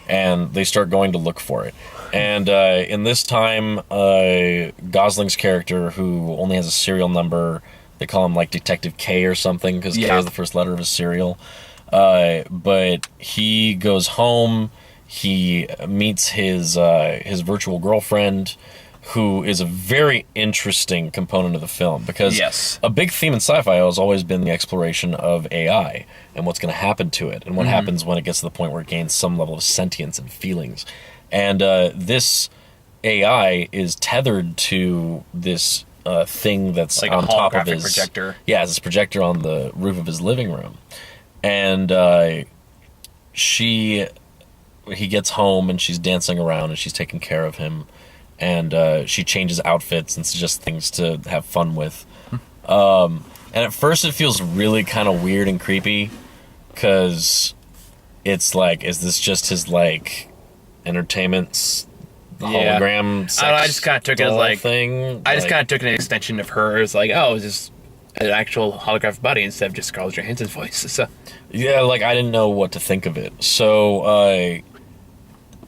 And they start going to look for it. And in this time, Gosling's character, who only has a serial number, they call him like Detective K or something, because K is the first letter of his serial. But he goes home, he meets his virtual girlfriend, who is a very interesting component of the film, because a big theme in sci-fi has always been the exploration of AI and what's going to happen to it, and what happens when it gets to the point where it gains some level of sentience and feelings. And this AI is tethered to this thing that's like on top of his projector. Yeah, it's this projector on the roof of his living room, and he gets home and she's dancing around and she's taking care of him. And she changes outfits and suggests things to have fun with. And at first it feels really kind of weird and creepy, because it's like, is this just his, like, entertainment hologram sex I just kind of took it as, like, thing? I just kind of took an extension of her as, like, oh, it's just an actual holographic body instead of just Scarlett Johansson's voice. So. Yeah, like, I didn't know what to think of it. So,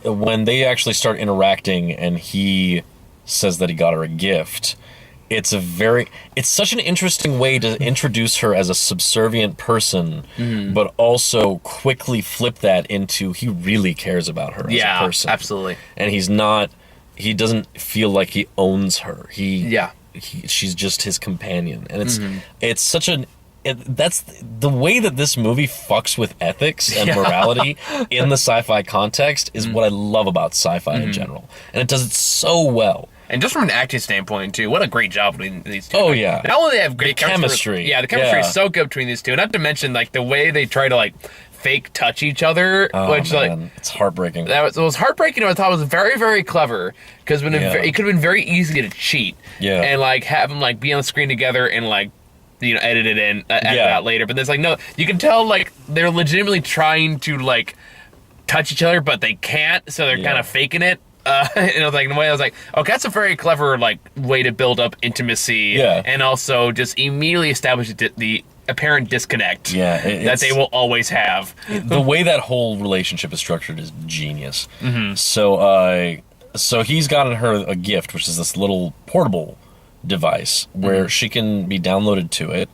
when they actually start interacting and he says that he got her a gift, it's such an interesting way to introduce her as a subservient person, but also quickly flip that into he really cares about her as a person. Yeah, absolutely. And he doesn't feel like he owns her. She's just his companion. And it's such that's the way that this movie fucks with ethics and morality in the sci-fi context is what I love about sci-fi in general. And it does it so well. And just from an acting standpoint, too, what a great job between these two. Oh, yeah. Not only do they have great chemistry. The chemistry is so good between these two. Not to mention, like, the way they try to, like, fake touch each other. Which, man. like, it's heartbreaking. It was heartbreaking. I thought it was very, very clever. Because it could have been very easy to cheat. Yeah. And, like, have them, like, be on the screen together and, like, edit it in, edit it out later. But there's, like, no, you can tell, like, they're legitimately trying to, like, touch each other, but they can't, so they're kind of faking it. And I was like, in a way, I was like, okay, that's a very clever, like, way to build up intimacy, and also just immediately establish the apparent disconnect that they will always have. The way that whole relationship is structured is genius. So he's gotten her a gift, which is this little portable device where she can be downloaded to it,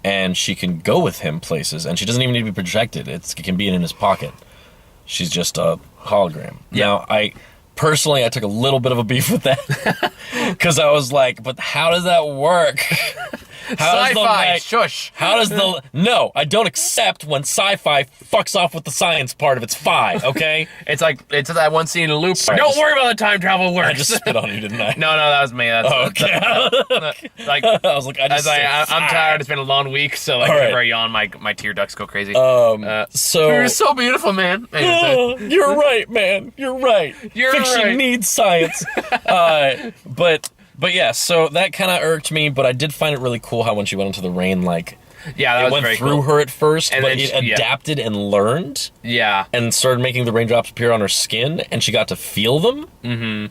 and she can go with him places, and she doesn't even need to be projected. It can be in his pocket. She's just a hologram. Now, Personally, I took a little bit of a beef with that because I was like, but how does that work? Sci-fi, shush. How does the... No, I don't accept when sci-fi fucks off with the science part of its fi, okay? It's that one scene in Loop. Don't worry about the time travel works. I just spit on you, didn't I? No, that was me. That's, okay. I was like, I'm tired. It's been a long week, so like whenever I yawn, my tear ducts go crazy. So you're so beautiful, man. You're right, man. You're right. Fiction needs science. But yeah, so that kind of irked me, but I did find it really cool how when she went into the rain, like, it went through her at first, and but it adapted and learned. Yeah. And started making the raindrops appear on her skin, and she got to feel them. Mm-hmm.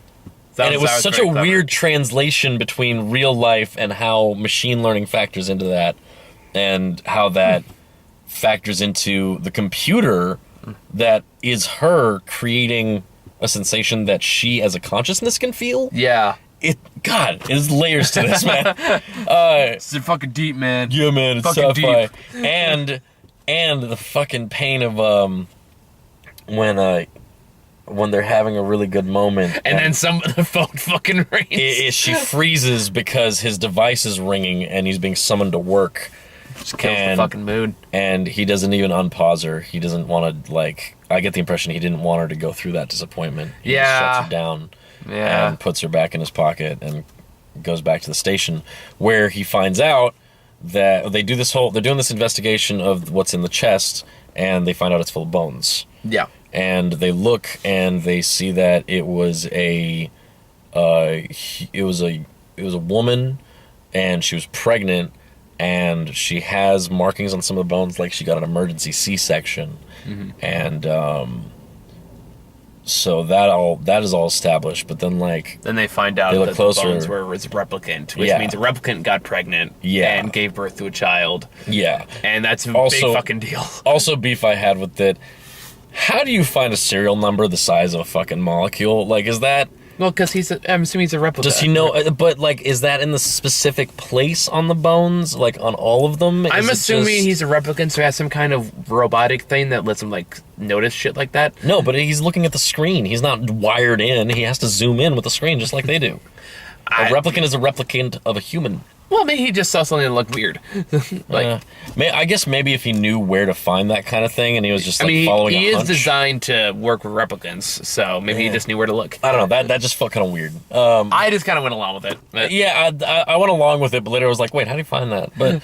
And it was such a weird translation between real life and how machine learning factors into that, and how that factors into the computer that is her creating a sensation that she as a consciousness can feel. Yeah. God, there's layers to this, man. It's fucking deep, man. Yeah, man, it's sci-fi. And the fucking pain of when they're having a really good moment, and then the phone fucking rings. She freezes because his device is ringing and he's being summoned to work. Just kills the fucking mood. And he doesn't even unpause her. He doesn't want to, like... I get the impression he didn't want her to go through that disappointment. He just shuts her down and puts her back in his pocket and goes back to the station, where he finds out that they're doing this investigation of what's in the chest, and they find out it's full of bones. Yeah. And they look and they see that it was a woman, and she was pregnant, and she has markings on some of the bones like she got an emergency C-section. Mm-hmm. And so that is all established, but then they find out that closer, the bones were a replicant, which means a replicant got pregnant and gave birth to a child. Yeah. And that's a big fucking deal. Also beef I had with it, how do you find a serial number the size of a fucking molecule? Like, is that... Well, because I'm assuming he's a replica. Does he know? But is that in the specific place on the bones, like on all of them? I'm assuming he's a replicant, so he has some kind of robotic thing that lets him notice shit like that. No, but he's looking at the screen. He's not wired in. He has to zoom in with the screen, just like they do. A replicant is a replicant of a human. Well, maybe he just saw something that looked weird. I guess maybe if he knew where to find that kind of thing, and he was just following a hunch. He is designed to work with replicants, so maybe he just knew where to look. I don't know. That just felt kind of weird. I just kind of went along with it. But. Yeah, I went along with it, but later I was like, wait, how do you find that? But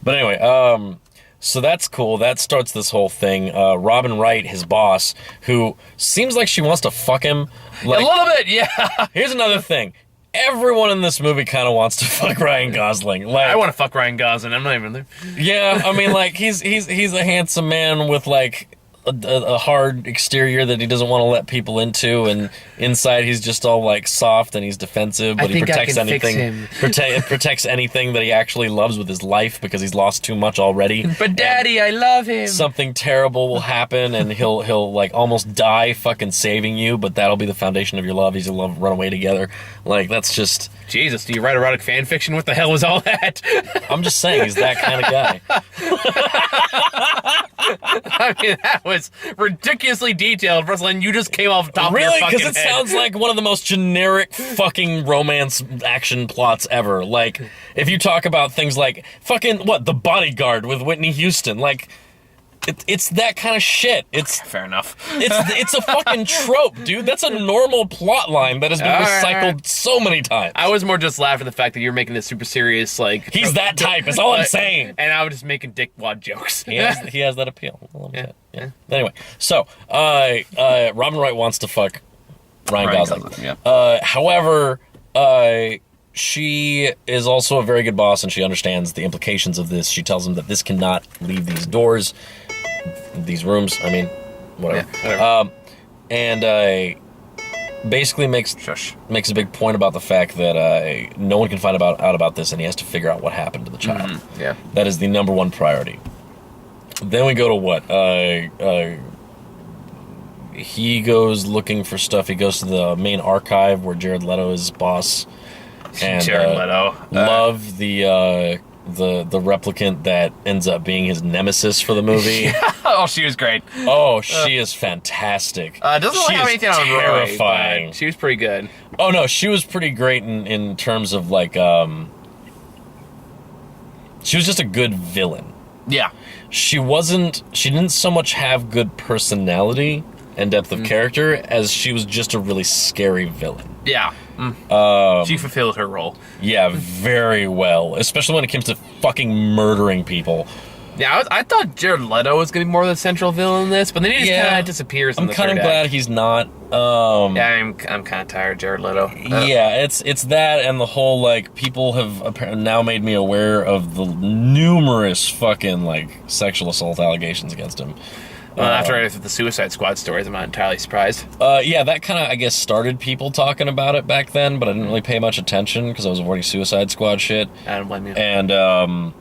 anyway, so that's cool. That starts this whole thing. Robin Wright, his boss, who seems like she wants to fuck him. A little bit, yeah. Here's another thing. Everyone in this movie kind of wants to fuck Ryan Gosling. I want to fuck Ryan Gosling. I'm not even there. Yeah, I mean, he's a handsome man with a hard exterior that he doesn't want to let people into, and inside he's just all soft and he's defensive, but he protects anything. Protects anything that he actually loves with his life because he's lost too much already. But Daddy, I love him. Something terrible will happen, and he'll almost die fucking saving you, but that'll be the foundation of your love. He's gonna run away together. That's just... Jesus, do you write erotic fan fiction? What the hell was all that? I'm just saying, he's that kind of guy. I mean, that was ridiculously detailed, Russell, and you just came off the top of your fucking head. Really? Because it sounds like one of the most generic fucking romance action plots ever. If you talk about things like The Bodyguard with Whitney Houston, it's that kind of shit. Fair enough. It's a fucking trope, dude. That's a normal plot line that has been recycled so many times. I was more just laughing at the fact that you're making this super seriris, he's that type, is all I'm saying. And I was just making dickwad jokes. He has that appeal. Yeah. Anyway, so Robin Wright wants to fuck Ryan Gosling. However, she is also a very good boss, and she understands the implications of this. She tells him that this cannot leave these doors, these rooms. I mean, whatever. Yeah, whatever. And basically makes a big point about the fact that no one can find out about this, and he has to figure out what happened to the child. Mm-hmm. Yeah, that is the number one priority. Then we go to what? He goes looking for stuff. He goes to the main archive where Jared Leto is boss. And Jared Leto. Love the replicant that ends up being his nemesis for the movie. Oh, she was great. Oh, she is fantastic. Doesn't look have anything on terrifying. Roy, she was pretty good. Oh no, she was pretty great in terms of She was just a good villain. Yeah. She didn't so much have good personality and depth of character as she was just a really scary villain. Yeah. She fulfilled her role. Yeah, very well. Especially when it comes to fucking murdering people. Yeah, I thought Jared Leto was going to be more the central villain in this, but then he just kind of disappears in the third act. I'm kind of glad he's not. Yeah, I'm kind of tired of Jared Leto. Yeah, it's that and the whole, like, people have apparently now made me aware of the numerous fucking, like, sexual assault allegations against him. Well, after the Suicide Squad stories, I'm not entirely surprised. Yeah, that kind of, I guess, started people talking about it back then, but I didn't really pay much attention because I was avoiding Suicide Squad shit. I don't blame you. And,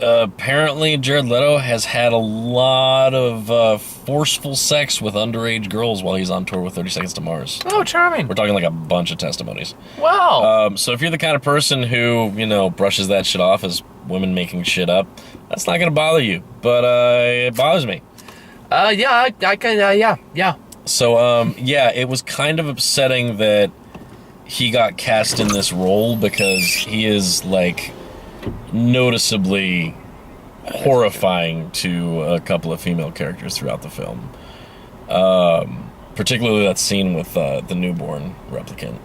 apparently Jared Leto has had a lot of forceful sex with underage girls while he's on tour with 30 Seconds to Mars. Oh, charming. We're talking like a bunch of testimonies. Wow. So if you're the kind of person who, brushes that shit off as women making shit up, that's not going to bother you. But it bothers me. Yeah, I can, yeah. So, yeah, it was kind of upsetting that he got cast in this role because he is, like, noticeably horrifying to a couple of female characters throughout the film. Particularly that scene with the newborn replicant.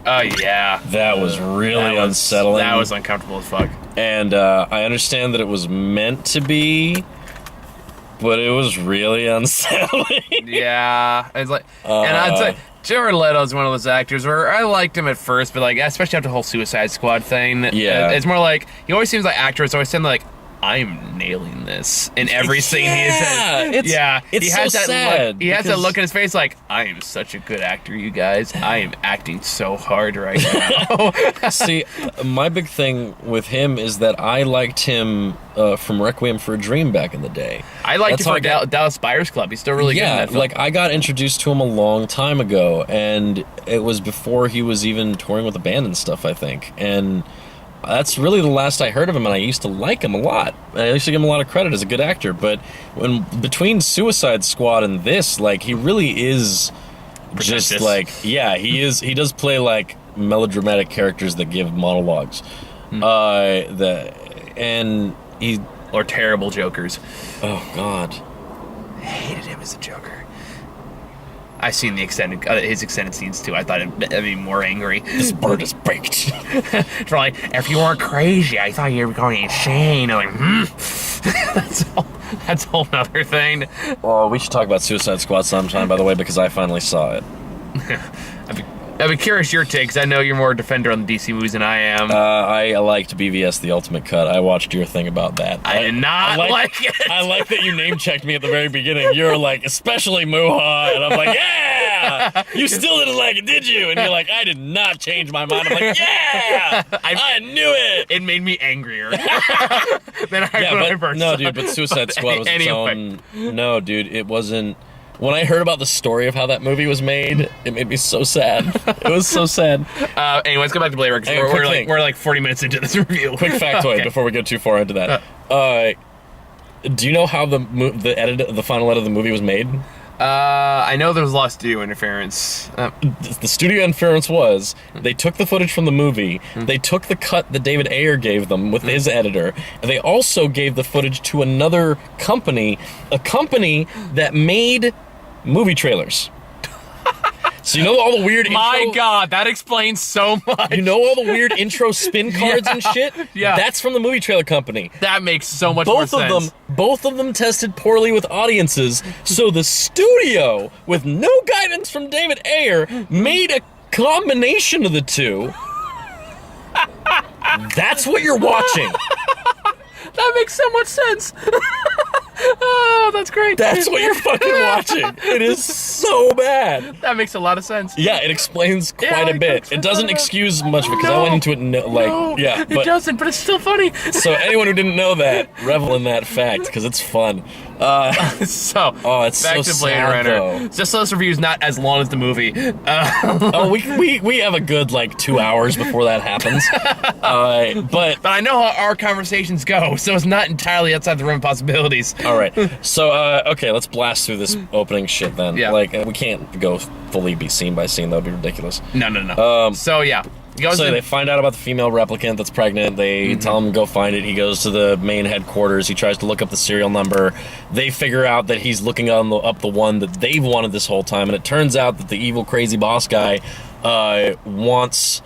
Oh, yeah. That was really unsettling. That was uncomfortable as fuck. And I understand that it was meant to be, but it was really unsettling. Yeah. It's like, and I'd say Jared Leto's one of those actors where I liked him at first, but, like, especially after the whole Suicide Squad thing. Yeah. It's more like, he always seems like actors always seem like, I'm nailing this in every scene he is in. It's he has so that sad. Look, he has that look in his face like, I am such a good actor, you guys. I am acting so hard right now. See, my big thing with him is that I liked him from Requiem for a Dream back in the day. I liked him for Dallas Buyers Club. He's still really good in that film. Like, I got introduced to him a long time ago, and it was before he was even touring with a band and stuff, I think. And that's really the last I heard of him, and I used to like him a lot. I used to give him a lot of credit as a good actor, but between Suicide Squad and this, like, he really is just like, yeah, he does play like melodramatic characters that give monologues. Or terrible jokers. Oh God, I hated him as a Joker. I've seen the his extended scenes too. I thought it'd be more angry. This bird is baked. It's like, if you weren't crazy, I thought you were going insane. I'm like, That's a whole nother thing. Well, we should talk about Suicide Squad sometime, by the way, because I finally saw it. I'd be curious your take, because I know you're more a defender on the DC movies than I am. I liked BVS The Ultimate Cut. I watched your thing about that. I did not like it. I like that you name-checked me at the very beginning. You're like, especially Muha, and I'm like, yeah! You still didn't like it, did you? And you're like, I did not change my mind. I'm like, yeah! I knew it! It made me angrier than I remember. No, dude, but Suicide Squad was its own... No, dude, it wasn't... When I heard about the story of how that movie was made, it made me so sad. It was so sad. Anyway, let's go back to Blade Runner. We're like 40 minutes into this review. Quick factoid before we get too far into that. Do you know how the final edit of the movie was made? I know there was a lot of studio interference. The studio interference was they took the footage from the movie, they took the cut that David Ayer gave them with his editor, and they also gave the footage to another company, a company that made movie trailers. So you know all the weird My God, that explains so much. You know all the weird intro spin cards and shit? Yeah. That's from the movie trailer company. That makes so much more sense. Both of them tested poorly with audiences, so the studio, with no guidance from David Ayer, made a combination of the two. That's what you're watching. That makes so much sense. Oh, that's great. That's what you're fucking watching. It is so bad. That makes a lot of sense. Yeah, it explains quite a bit. It doesn't excuse much of it, because I went into it it doesn't, but it's still funny. So anyone who didn't know that, revel in that fact, because it's fun. It's back to Blade Runner. Just so this review's not as long as the movie. We have a good 2 hours before that happens. But I know how our conversations go, so it's not entirely outside the realm of possibilities. All right. So okay, let's blast through this opening shit then. Yeah. We can't go fully be scene by scene. That would be ridiculous. No. So yeah. So they find out about the female replicant that's pregnant. They tell him to go find it. He goes to the main headquarters. He tries to look up the serial number. They figure out that he's looking up the one that they've wanted this whole time, and it turns out that the evil, crazy boss guy wants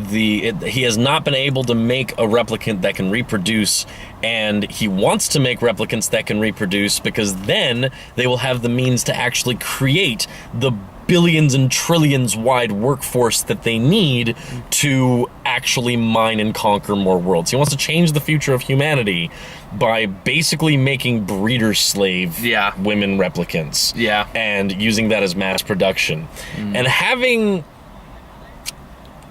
he has not been able to make a replicant that can reproduce, and he wants to make replicants that can reproduce because then they will have the means to actually create the billions and trillions wide workforce that they need to actually mine and conquer more worlds. He wants to change the future of humanity by basically making breeder slave women replicants. Yeah. And using that as mass production. And having...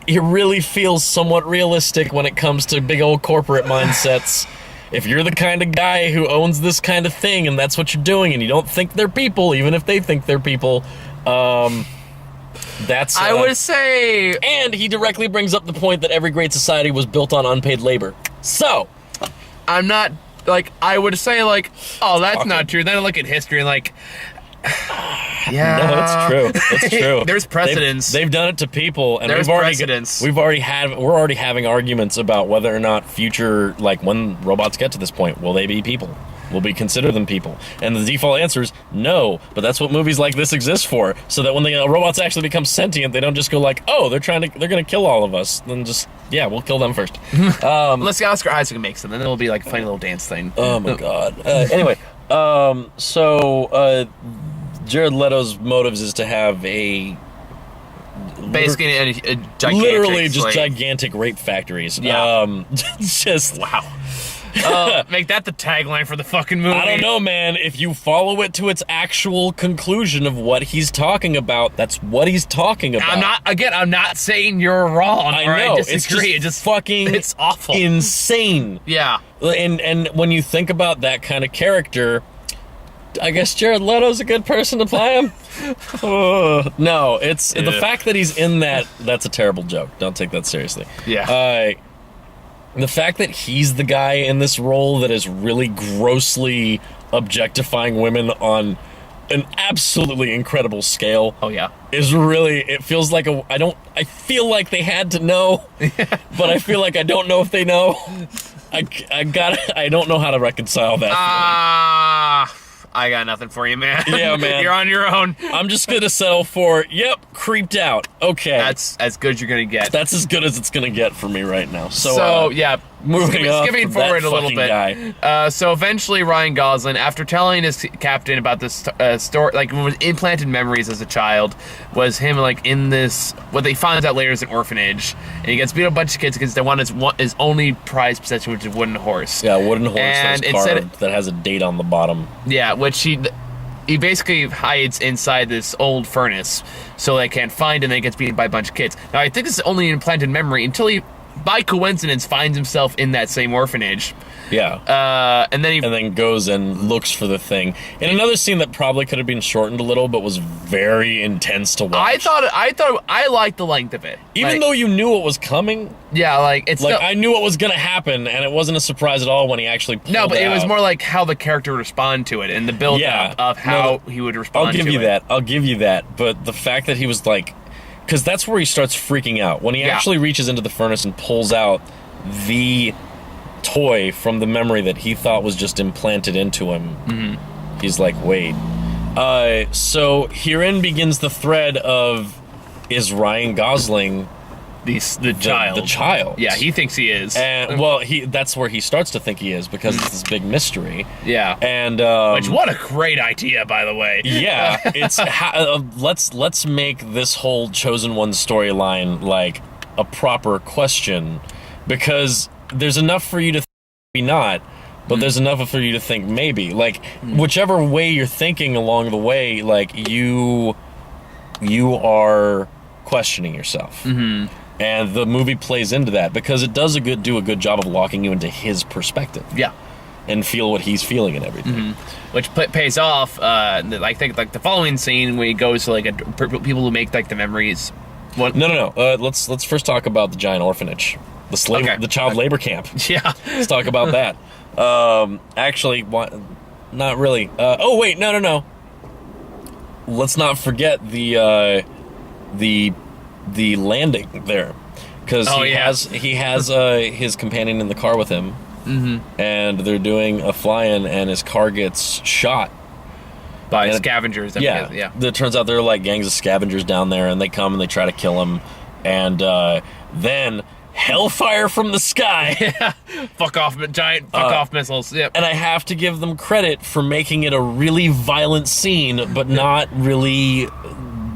It really feels somewhat realistic when it comes to big old corporate mindsets. If you're the kind of guy who owns this kind of thing and that's what you're doing and you don't think they're people, even if they think they're people, that's... I would say... And he directly brings up the point that every great society was built on unpaid labor. So... I'm not... Like, I would say, like, oh, that's not true. Then I look at history and, like... Yeah, no, that's true. That's true. There's precedents. They've done it to people, and there's precedents. We're already having arguments about whether or not future, like when robots get to this point, will they be people? Will we consider them people? And the default answer is no. But that's what movies like this exist for, so that when the robots actually become sentient, they don't just go like, oh, they're gonna kill all of us. Then just we'll kill them first. Let's see Oscar Isaac makes them, and then it'll be like a funny little dance thing. Oh my god. Anyway, so Jared Leto's motives is to have basically a gigantic, literally just gigantic rape factories. Yeah. Just wow. Make that the tagline for the fucking movie. I don't know, man. If you follow it to its actual conclusion of what he's talking about, that's what he's talking about. I'm not saying you're wrong. I know. I disagree. It's just fucking it's awful. Insane. Yeah. And when you think about that kind of character, I guess Jared Leto's a good person to play him. No, it's the fact that he's in that's a terrible joke. Don't take that seriously. Yeah. The fact that he's the guy in this role that is really grossly objectifying women on an absolutely incredible scale. Oh yeah. Is really, it feels like I feel like they had to know, but I feel like I don't know if they know. I don't know how to reconcile that. I got nothing for you, man. Yeah, man. You're on your own. I'm just going to settle for, creeped out. Okay. That's as good as you're going to get. That's as good as it's going to get for me right now. So yeah. Skipping forward a little bit. So eventually Ryan Gosling, after telling his captain about this story, like was implanted memories as a child, was him like in this, what they find out later is an orphanage, and he gets beat up a bunch of kids because they want his only prized possession, which is a wooden horse. Yeah, a wooden horse and that's carved that has a date on the bottom. Yeah, which he basically hides inside this old furnace so they can't find it, and then he gets beaten by a bunch of kids. Now I think this is only an implanted memory until he, by coincidence, finds himself in that same orphanage. Yeah. And then goes and looks for the thing. In another scene that probably could have been shortened a little, but was very intense to watch. I liked the length of it. Even though you knew what was coming. Yeah, I knew what was going to happen, and it wasn't a surprise at all when he actually pulled it out. It was more like how the character would respond to it and the build-up of how he would respond to it. I'll give you that. But the fact that he was like... Because that's where he starts freaking out. When he actually reaches into the furnace and pulls out the toy from the memory that he thought was just implanted into him, he's like, wait. So herein begins the thread of, is Ryan Gosling the child? The child. Yeah, he thinks he is. And that's where he starts to think he is, because it's this big mystery. Yeah. And which, what a great idea, by the way. Yeah, it's let's make this whole Chosen One storyline like a proper question, because there's enough for you to think maybe not, but there's enough for you to think maybe. Like whichever way you're thinking along the way, like you are questioning yourself. And the movie plays into that because it does do a good job of locking you into his perspective. Yeah. And feel what he's feeling and everything. Which pays off, I think, like the following scene where he goes to like people who make like the memories. What? No. Let's first talk about the giant orphanage, the child labor camp. Yeah. Let's talk about that. Actually, not really. Oh wait, no. Let's not forget the landing there, because he has his companion in the car with him, and they're doing a fly-in, and his car gets shot by scavengers. It turns out there are like gangs of scavengers down there, and they come and they try to kill him, and then hellfire from the sky. Fuck off missiles. Yep. And I have to give them credit for making it a really violent scene, but not really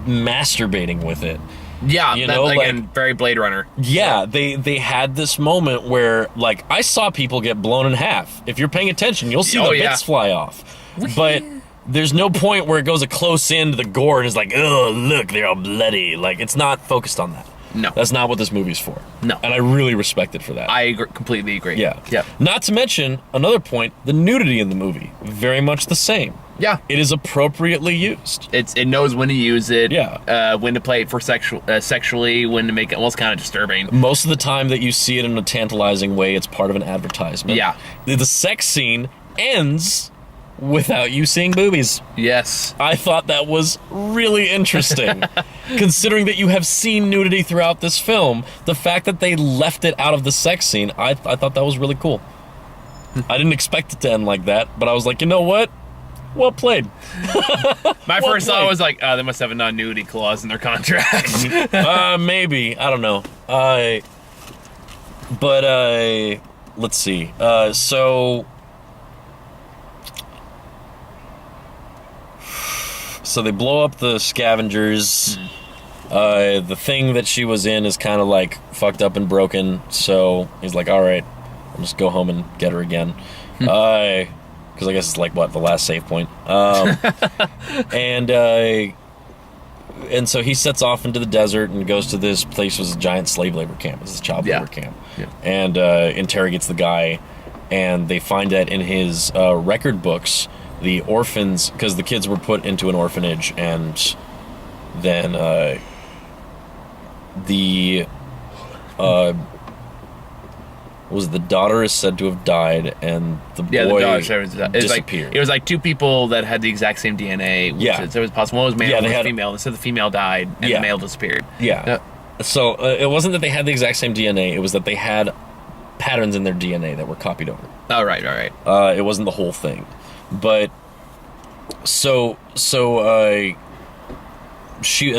masturbating with it. Yeah, again, very Blade Runner. Yeah, they had this moment where, like, I saw people get blown in half. If you're paying attention, you'll see the bits fly off. But there's no point where it goes a close in to the gore and is like, oh, look, they're all bloody. Like, it's not focused on that. No. That's not what this movie's for. No. And I really respect it for that. I completely agree. Yeah. Not to mention, another point, the nudity in the movie. Very much the same. Yeah. It is appropriately used. It knows when to use it. Yeah. When to play it for sexually, when to make it almost kind of disturbing. Most of the time that you see it in a tantalizing way, it's part of an advertisement. Yeah. The sex scene ends without you seeing boobies. Yes. I thought that was really interesting. Considering that you have seen nudity throughout this film, the fact that they left it out of the sex scene, I thought that was really cool. I didn't expect it to end like that, but I was like, you know what? Well played. My first thought was like, they must have a non-nudity clause in their contract. Maybe. I don't know. Let's see. So they blow up the scavengers. The thing that she was in is kind of like fucked up and broken. So he's like, all right, I'll just go home and get her again. Because I guess it's like, what, the last save point. And so he sets off into the desert and goes to this place was a giant slave labor camp. It's a child labor camp. Yeah. And interrogates the guy. And they find that in his record books, the orphans, because the kids were put into an orphanage, and then the daughter is said to have died, and the boy disappeared. It was like two people that had the exact same DNA. It was possible. One was male, one was female. They said the female died, and the male disappeared. So it wasn't that they had the exact same DNA. It was that they had patterns in their DNA that were copied over. All right. It wasn't the whole thing. But and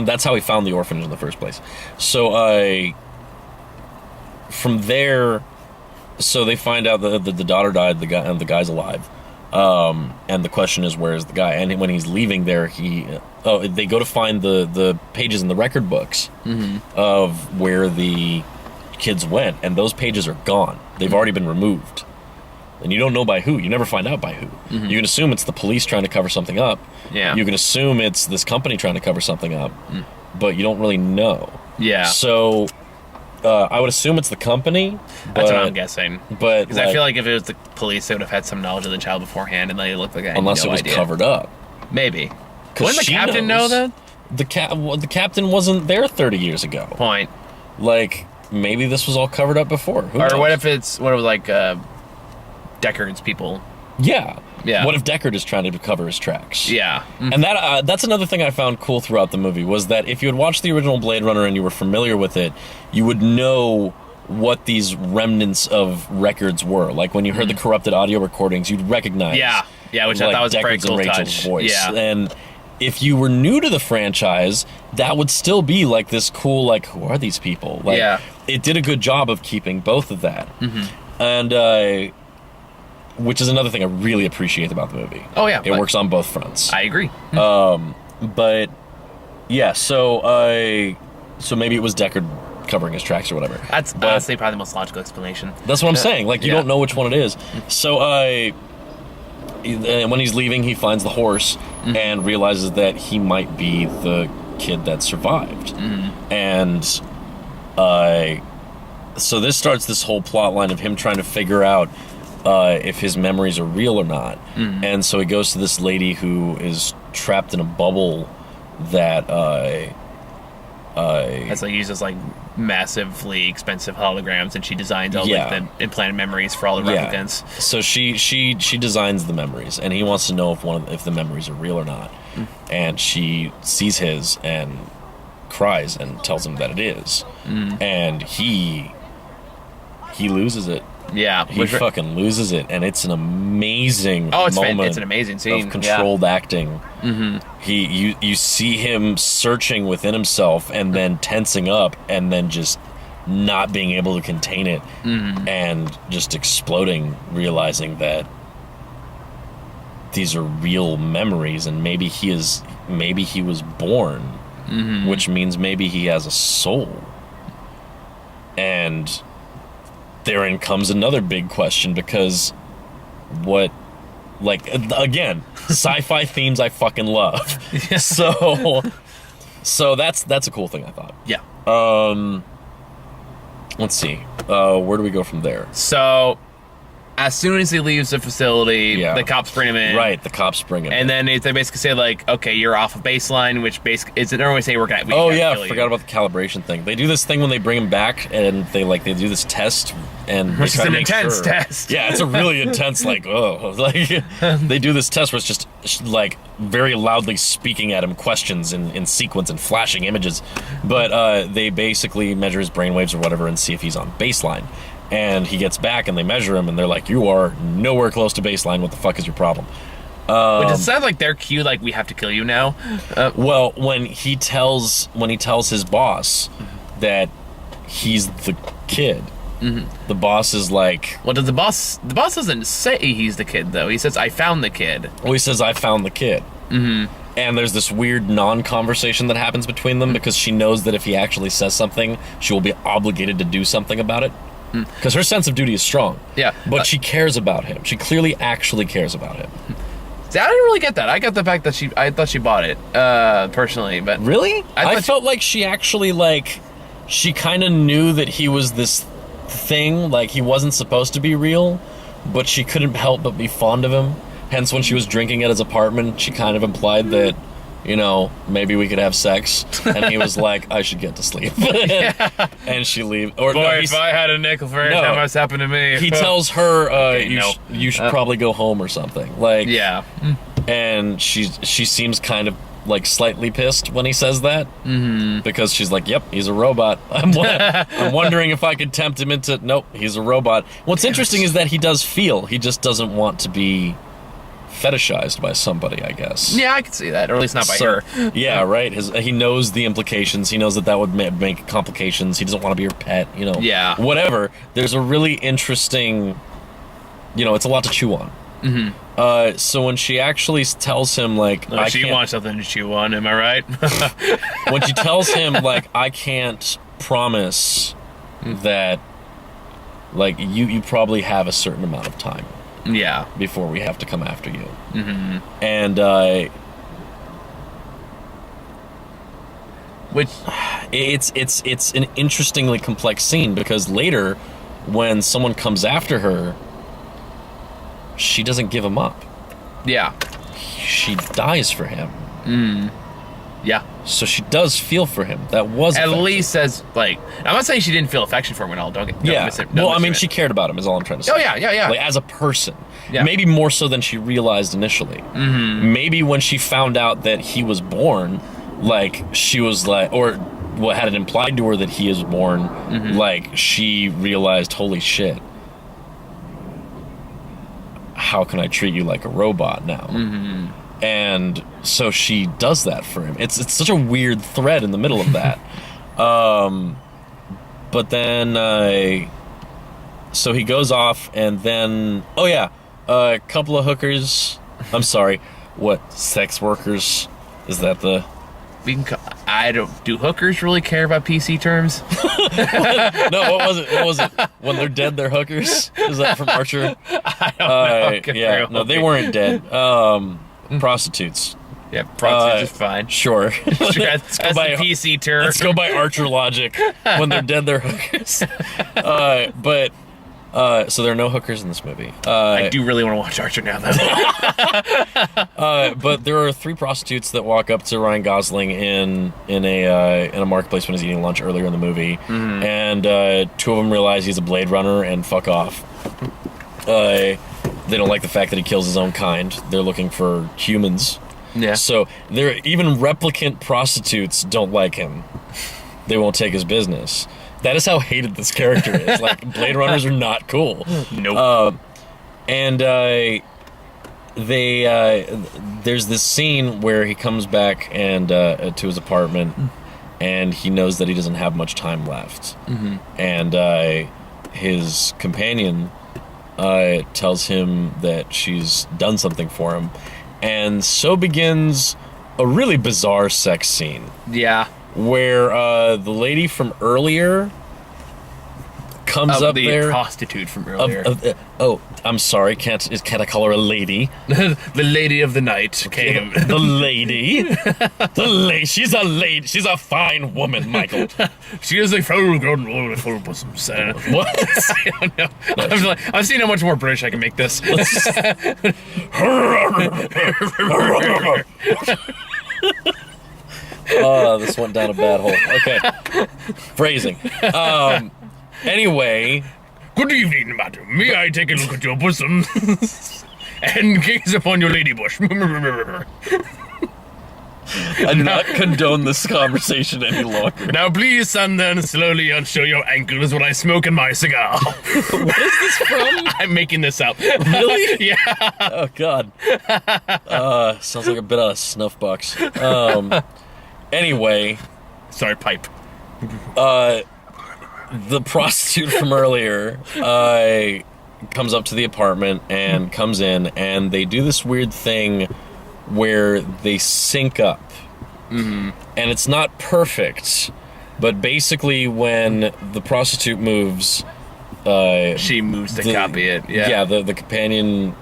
that's how he found the orphanage in the first place. So from there, so they find out that the daughter died, the guy's alive, and the question is, where is the guy? And when he's leaving there, they go to find the pages in the record books of where the kids went, and those pages are gone. They've already been removed. And you don't know by who. You never find out by who. You can assume it's the police trying to cover something up. Yeah. You can assume it's this company trying to cover something up. But you don't really know. Yeah. So I would assume it's the company. That's what I'm guessing. But because I feel like if it was the police, they would have had some knowledge of the child beforehand, and they looked like unless it was covered up. Maybe. Wouldn't the captain know that? The captain wasn't there 30 years ago. Point. Like, maybe this was all covered up before. Who knows? What if it was like Deckard's people? Yeah. What if Deckard is trying to cover his tracks? Yeah. And that's another thing I found cool throughout the movie, was that if you had watched the original Blade Runner and you were familiar with it, you would know what these remnants of records were. Like when you heard the corrupted audio recordings, you'd recognize. Yeah, which I thought was a very cool Rachel's touch. Voice. Yeah. And if you were new to the franchise, that would still be like this cool, like, who are these people? Like, it did a good job of keeping both of that. And which is another thing I really appreciate about the movie. Oh yeah, it works on both fronts. I agree. But yeah, so maybe it was Deckard covering his tracks or whatever. That's honestly probably the most logical explanation. That's what I'm saying. Like, you don't know which one it is. So when he's leaving, he finds the horse and realizes that he might be the kid that survived. And so this starts this whole plot line of him trying to figure out if his memories are real or not. And so he goes to this lady who is trapped in a bubble that that's like uses like massively expensive holograms, and she designs all like the implanted memories for all the replicants. So she designs the memories, and he wants to know if the memories are real or not. And she sees his and cries and tells him that it is. And he loses it. Yeah, he fucking loses it, and it's an amazing moment. It's an amazing scene of controlled acting. You see him searching within himself, and then tensing up, and then just not being able to contain it, and just exploding, realizing that these are real memories, and maybe he was born, which means maybe he has a soul. And therein comes another big question, because again, sci-fi themes I fucking love. So that's a cool thing, I thought. Yeah. Let's see. Where do we go from there? So, as soon as he leaves the facility, the cops bring him in. Right, the cops bring him in. And then they basically say, like, okay, you're off of baseline, which basically is, they don't always say we I forgot about the calibration thing. They do this thing when they bring him back, and they do this test, and which is an intense test. Yeah, it's a really intense, they do this test where it's just like very loudly speaking at him questions in sequence and flashing images, but they basically measure his brainwaves or whatever and see if he's on baseline. And he gets back, and they measure him, and they're like, "You are nowhere close to baseline. What the fuck is your problem?" Which it sounds like their cue, like, we have to kill you now. Well, when he tells his boss that he's the kid, the boss is like, "Well, does the boss doesn't say he's the kid, though. He says, 'I found the kid.'" Well, he says, "I found the kid." And there's this weird non-conversation that happens between them, because she knows that if he actually says something, she will be obligated to do something about it. Because her sense of duty is strong. Yeah. But she cares about him. She clearly actually cares about him. See, I didn't really get that. I got the fact that I thought she bought it, personally, but... Really? I felt like she actually, she kind of knew that he was this thing, he wasn't supposed to be real, but she couldn't help but be fond of him. Hence, when she was drinking at his apartment, she kind of implied that, maybe we could have sex. And he was like, "I should get to sleep." And she leaves. If I had a nickel for every time that's happened to me. He tells her, you should probably go home or something. Yeah. And she seems kind of, slightly pissed when he says that. Because she's like, "Yep, he's a robot. I'm wondering if I could tempt him into..." Nope, he's a robot. What's interesting is that he does feel. He just doesn't want to be fetishized by somebody, I guess. Yeah, I can see that, or at least not by her. Yeah, right. He knows the implications. He knows that would make complications. He doesn't want to be her pet, Yeah. Whatever. There's a really interesting, it's a lot to chew on. So when she actually tells him, she wants something to chew on, am I right? When she tells him, "I can't promise that, you probably have a certain amount of time. Yeah. Before we have to come after you." And, which... It's an interestingly complex scene, because later, when someone comes after her, she doesn't give him up. Yeah. She dies for him. Yeah. So she does feel for him. That was at effective. least as I'm not saying she didn't feel affection for him at all. She cared about him, is all I'm trying to say. Oh yeah. As a person. Yeah. Maybe more so than she realized initially. Maybe when she found out that he was born, she was or what had it implied to her that he is born, she realized, holy shit, how can I treat you like a robot now? And so she does that for him. It's such a weird thread in the middle of that. But then, so he goes off, and then, a couple of hookers. I'm sorry, what, sex workers? Is that the... I don't... Do hookers really care about PC terms? No, what was it? When they're dead, they're hookers? Is that from Archer? I don't know. Yeah, no, they weren't dead. Prostitutes. Yeah, prostitutes is fine. Sure. That's the PC term. Let's go by Archer logic. When they're dead, they're hookers. So there are no hookers in this movie. I do really want to watch Archer now, though. But there are 3 prostitutes that walk up to Ryan Gosling in a marketplace when he's eating lunch earlier in the movie, and 2 of them realize he's a Blade Runner and fuck off. They don't like the fact that he kills his own kind. They're looking for humans. Yeah. So even replicant prostitutes don't like him. They won't take his business. That is how hated this character is. Like, Blade Runners are not cool. Nope. And there's this scene where he comes back and to his apartment, and he knows that he doesn't have much time left. Mm-hmm. And his companion tells him that she's done something for him. And so begins a really bizarre sex scene. Yeah. Where the lady from earlier comes up there. The prostitute from earlier. Oh, I'm sorry. Can't I call her a lady? The lady of the night came. The lady. She's a lady. She's a fine woman, Michael. She is a full-grown woman with full bosoms. What? I don't know. I've seen how much more British I can make this. Oh, this went down a bad hole. Okay. Phrasing. Anyway. Good evening, madam. May I take a look at your bosom? And gaze upon your lady bush. I do not condone this conversation any longer. Now please stand there and slowly unshow your ankles while I smoke in my cigar. What is this from? I'm making this up. Really? Yeah. Oh, God. Sounds like a bit out of Snuffbox. Anyway. Sorry, pipe. The prostitute from earlier comes up to the apartment and comes in, and they do this weird thing where they sync up. Mm-hmm. And it's not perfect, but basically when the prostitute moves... she moves to copy it. Yeah, yeah, the companion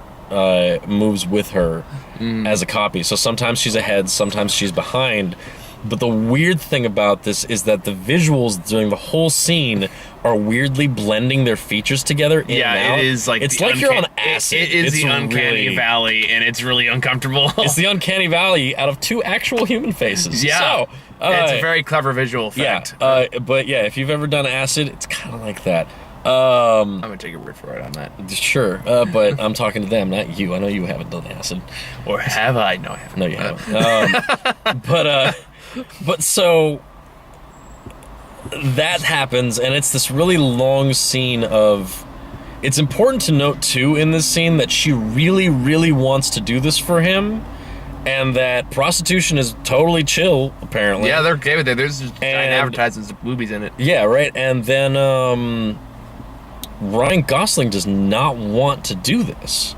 moves with her as a copy. So sometimes she's ahead, sometimes she's behind. But the weird thing about this is that the visuals during the whole scene are weirdly blending their features together in and out. It is like it's like you're on acid. It is it's the uncanny really, valley, and it's really uncomfortable. It's the uncanny valley out of two actual human faces. Yeah, so, it's a very clever visual effect. Yeah, but yeah, if you've ever done acid, it's kind of like that. I'm gonna take a word for it on that. Sure, but I'm talking to them, not you. I know you haven't done acid, or have I? No, I haven't. No, you haven't. But so that happens, and it's this really long scene of... It's important to note, too, in this scene that she really, really wants to do this for him, and that prostitution is totally chill, apparently. Yeah, they're okay with it. There's just giant advertisements of boobies in it. Yeah, right. And then Ryan Gosling does not want to do this.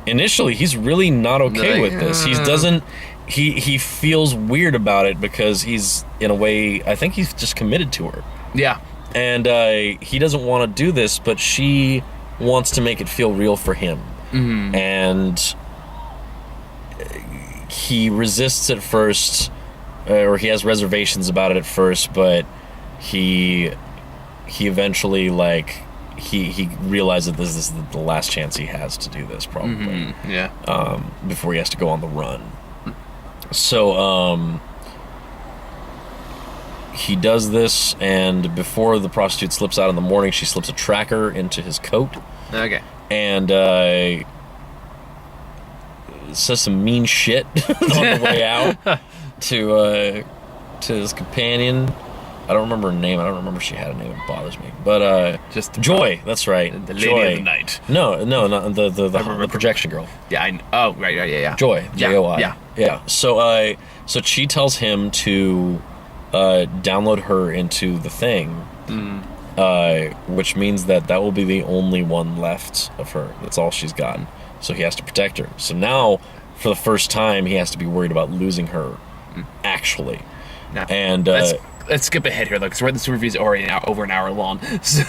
Initially, he's really not okay with this. He doesn't... He feels weird about it because he's, in a way, I think he's just committed to her. Yeah. And he doesn't want to do this, but she wants to make it feel real for him. Mm-hmm. And he resists at first, or he has reservations about it at first, but he eventually, like, he realizes that this is the last chance he has to do this, probably. Mm-hmm. Yeah. Before he has to go on the run. So, he does this, and before the prostitute slips out in the morning, she slips a tracker into his coat. Okay. And, says some mean shit on the way out to his companion. I don't remember her name. I don't remember if she had a name. It bothers me. But, just Joy, that's right. The lady Joy. of the night. No, not the projection girl. Yeah, right, yeah. Joy, J-O-I. Yeah. So she tells him to download her into the thing, which means that will be the only one left of her. That's all she's gotten. So he has to protect her. So now, for the first time, he has to be worried about losing her, actually. Now, and let's skip ahead here, though, because this review is already over an hour long. So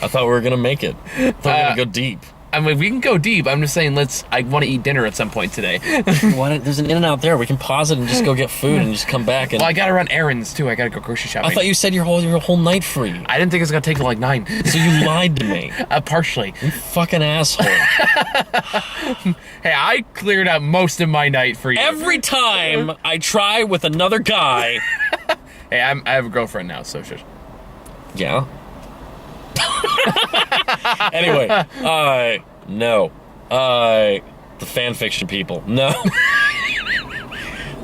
I thought we were gonna make it. I thought we were gonna go deep. I mean, we can go deep. I'm just saying, I want to eat dinner at some point today. There's an In-N-Out there. We can pause it and just go get food and just come back. And well, I gotta run errands too. I gotta go grocery shopping. I thought you said your whole night free. I didn't think it was gonna take like 9. So you lied to me. Partially. You fucking asshole. Hey, I cleared out most of my night for you. Every time I try with another guy. Hey, I have a girlfriend now, so shush. Yeah. Anyway, no. The fan fiction people. No.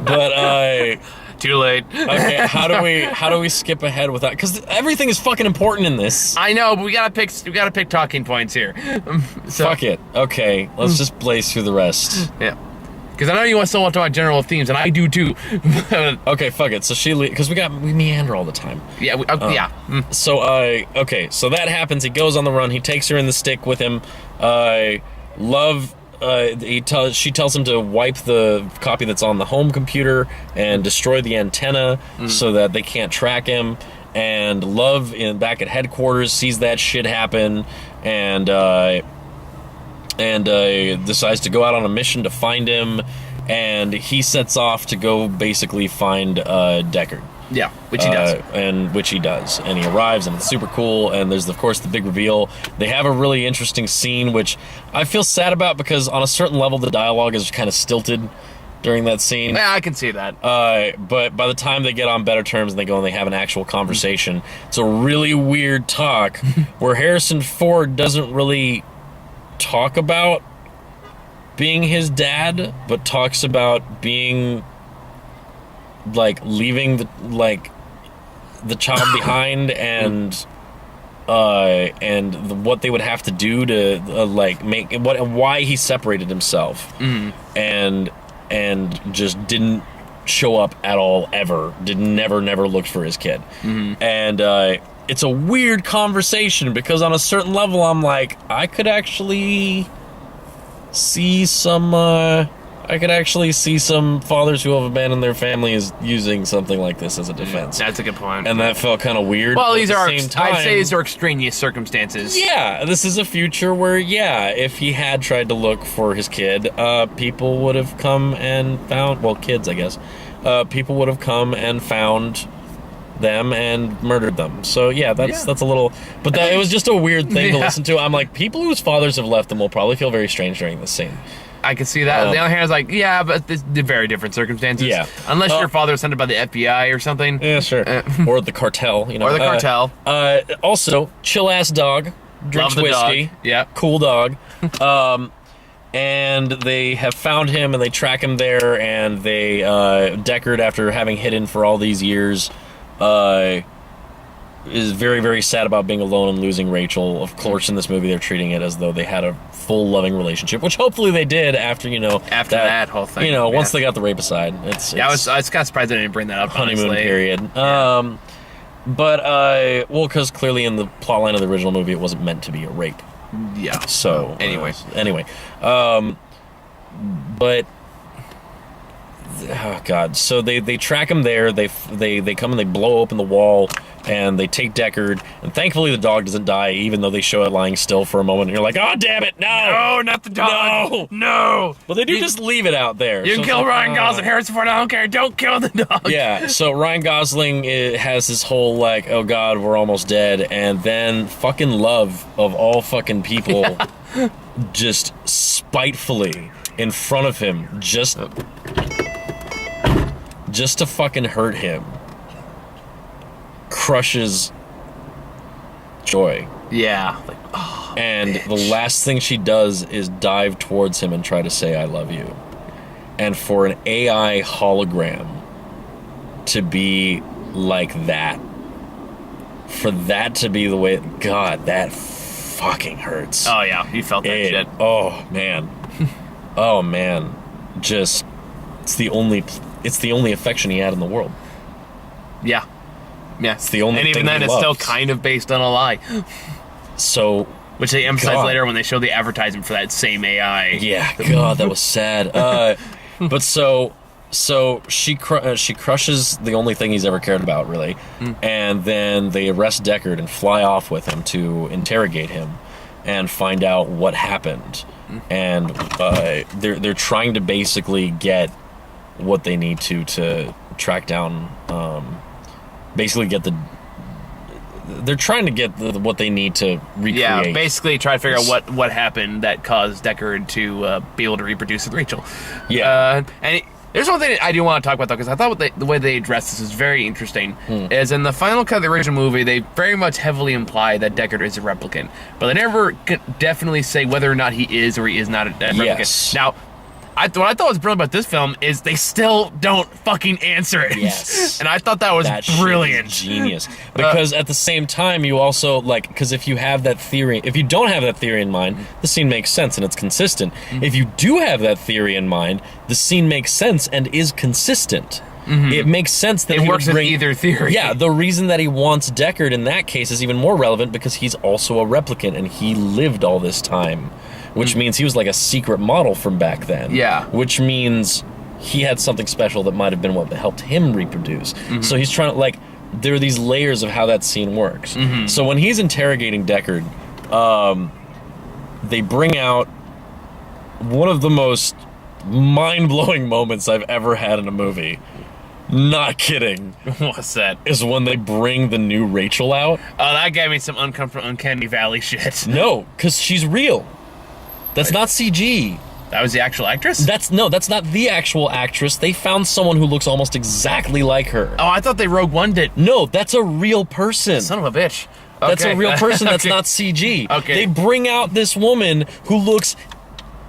But too late. Okay, how do we skip ahead with that? Because everything is fucking important in this. I know, but we gotta pick talking points here. So, fuck it. Okay, let's just blaze through the rest. Yeah. Because I know you still want to talk about general themes, and I do too. Okay, fuck it. So because we meander all the time. Yeah, So okay, so that happens. He goes on the run. He takes her in the stick with him. She tells him to wipe the copy that's on the home computer and destroy the antenna so that they can't track him. And Love back at headquarters sees that shit happen and decides to go out on a mission to find him. And he sets off to go basically find Deckard. Yeah, which he does. Which he does. And he arrives, and it's super cool. And there's, of course, the big reveal. They have a really interesting scene, which I feel sad about because on a certain level, the dialogue is kind of stilted during that scene. Yeah, I can see that. But by the time they get on better terms and they go and they have an actual conversation, it's a really weird talk where Harrison Ford doesn't really talk about being his dad, but talks about being... like leaving the child behind and what they would have to do to make why he separated himself and just didn't show up at all ever, never looked for his kid. And it's a weird conversation because on a certain level I'm like, I could actually see some fathers who have abandoned their families using something like this as a defense. That's a good point. And that felt kind of weird. Well, I'd say these are extraneous circumstances. Yeah, this is a future where, if he had tried to look for his kid, people would have come and found, well, kids, I guess. People would have come and found them and murdered them. So, that's a little... But it was just a weird thing to listen to. I'm like, people whose fathers have left them will probably feel very strange during this scene. I can see that. On the other hand, it's like, but they're very different circumstances. Yeah. Unless your father was sent by the FBI or something. Yeah, sure. Or the cartel, you know. Or the cartel. Also, chill-ass dog. Drinks whiskey. Dog. Yeah. Cool dog. And they have found him, and they track him there, and they... Deckard, after having hidden for all these years... is very, very sad about being alone and losing Rachel. Of course, in this movie, they're treating it as though they had a full loving relationship, which hopefully they did after, that whole thing. Once they got the rape aside. I was kind of surprised they didn't bring that up, honeymoon honestly. period. Yeah. Because clearly in the plotline of the original movie, it wasn't meant to be a rape. Yeah. So, anyway. But... Oh God! So they track him there. They come and they blow open the wall and they take Deckard. And thankfully the dog doesn't die, even though they show it lying still for a moment. And you're like, oh damn it! No, not the dog! No! Well, they do just leave it out there. You can kill Ryan Gosling, Harrison Ford. I don't care. Don't kill the dog. Yeah. So Ryan Gosling has this whole like, oh God, we're almost dead, and then fucking Love of all fucking people, just spitefully in front of him, just to fucking hurt him, crushes Joy. Yeah. And bitch. The last thing she does is dive towards him and try to say, I love you. And for an AI hologram to be like that, for that to be the way... God, that fucking hurts. Oh, yeah. You felt that shit. Oh, man. Oh, man. Just... It's the only affection he had in the world. Yeah. Yeah. It's the only thing he loved. And even then, it's still kind of based on a lie. So... Which they emphasize later when they show the advertisement for that same AI. Yeah, God, that was sad. But so she crushes the only thing he's ever cared about, really. And then they arrest Deckard and fly off with him to interrogate him and find out what happened. And they're trying to basically get what they need to track down, basically get they're trying to get what they need to recreate. Yeah, basically try to figure out what happened that caused Deckard to be able to reproduce with Rachel. Yeah. There's one thing I do want to talk about, though, because I thought the way they addressed this is very interesting. Is in the final cut of the original movie, they very much heavily imply that Deckard is a replicant. But they never definitely say whether or not he is or he is not a replicant. Yes. Now, what I thought was brilliant about this film is they still don't fucking answer it. Yes. And I thought that was brilliant. Genius. Because at the same time, you also, like, because if you have that theory, if you don't have that theory in mind, the scene makes sense and it's consistent. If you do have that theory in mind, the scene makes sense and is consistent. It makes sense that it works with either theory. Yeah, the reason that he wants Deckard in that case is even more relevant because he's also a replicant and he lived all this time, which means he was like a secret model from back then. Yeah. Which means he had something special that might have been what helped him reproduce. So he's trying to, like, there are these layers of how that scene works. So when he's interrogating Deckard, they bring out one of the most mind-blowing moments I've ever had in a movie. Not kidding. What's that? Is when they bring the new Rachel out. Oh, that gave me some uncomfortable, uncanny valley shit. No, because she's real. That's not CG. That was the actual actress? That's not the actual actress. They found someone who looks almost exactly like her. Oh, I thought they Rogue One did. No, that's a real person. Son of a bitch. That's a real person. That's not CG. Okay. They bring out this woman who looks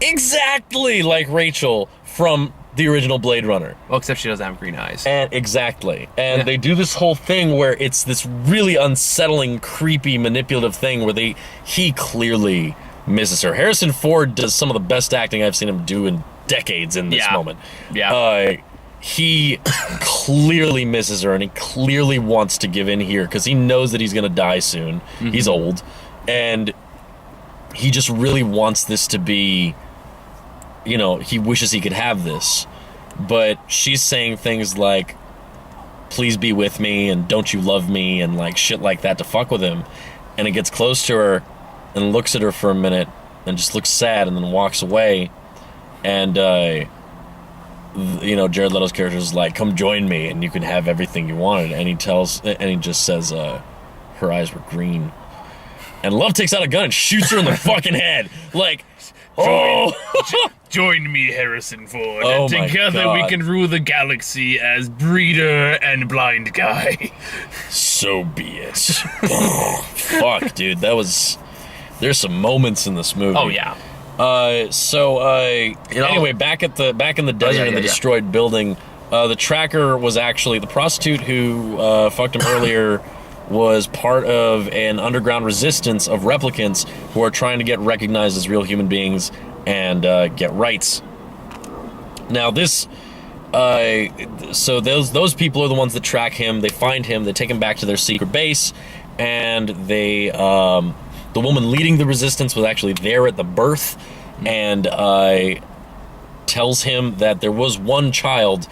exactly like Rachel from the original Blade Runner. Well, except she doesn't have green eyes. And exactly. And they do this whole thing where it's this really unsettling, creepy, manipulative thing where he clearly misses her. Harrison Ford does some of the best acting I've seen him do in decades in this moment. Yeah. He clearly misses her, and he clearly wants to give in here because he knows that he's going to die soon. He's old. And he just really wants this to be, you know, he wishes he could have this. But she's saying things like, please be with me, and don't you love me, and like shit like that to fuck with him. And it gets close to her and looks at her for a minute and just looks sad and then walks away. And, you know, Jared Leto's character is like, come join me and you can have everything you wanted. And he just says, her eyes were green. And Love takes out a gun and shoots her in the fucking head. Like, Join me, Harrison Ford. Oh, and together we can rule the galaxy as breeder and blind guy. So be it. Fuck, dude. There's some moments in this movie. Oh, yeah. Anyway, back in the desert in the destroyed building, the tracker was actually the prostitute who fucked him earlier was part of an underground resistance of replicants who are trying to get recognized as real human beings and get rights. Now this, so those people are the ones that track him. They find him. They take him back to their secret base, and they, the woman leading the resistance was actually there at the birth, and tells him that there was one child,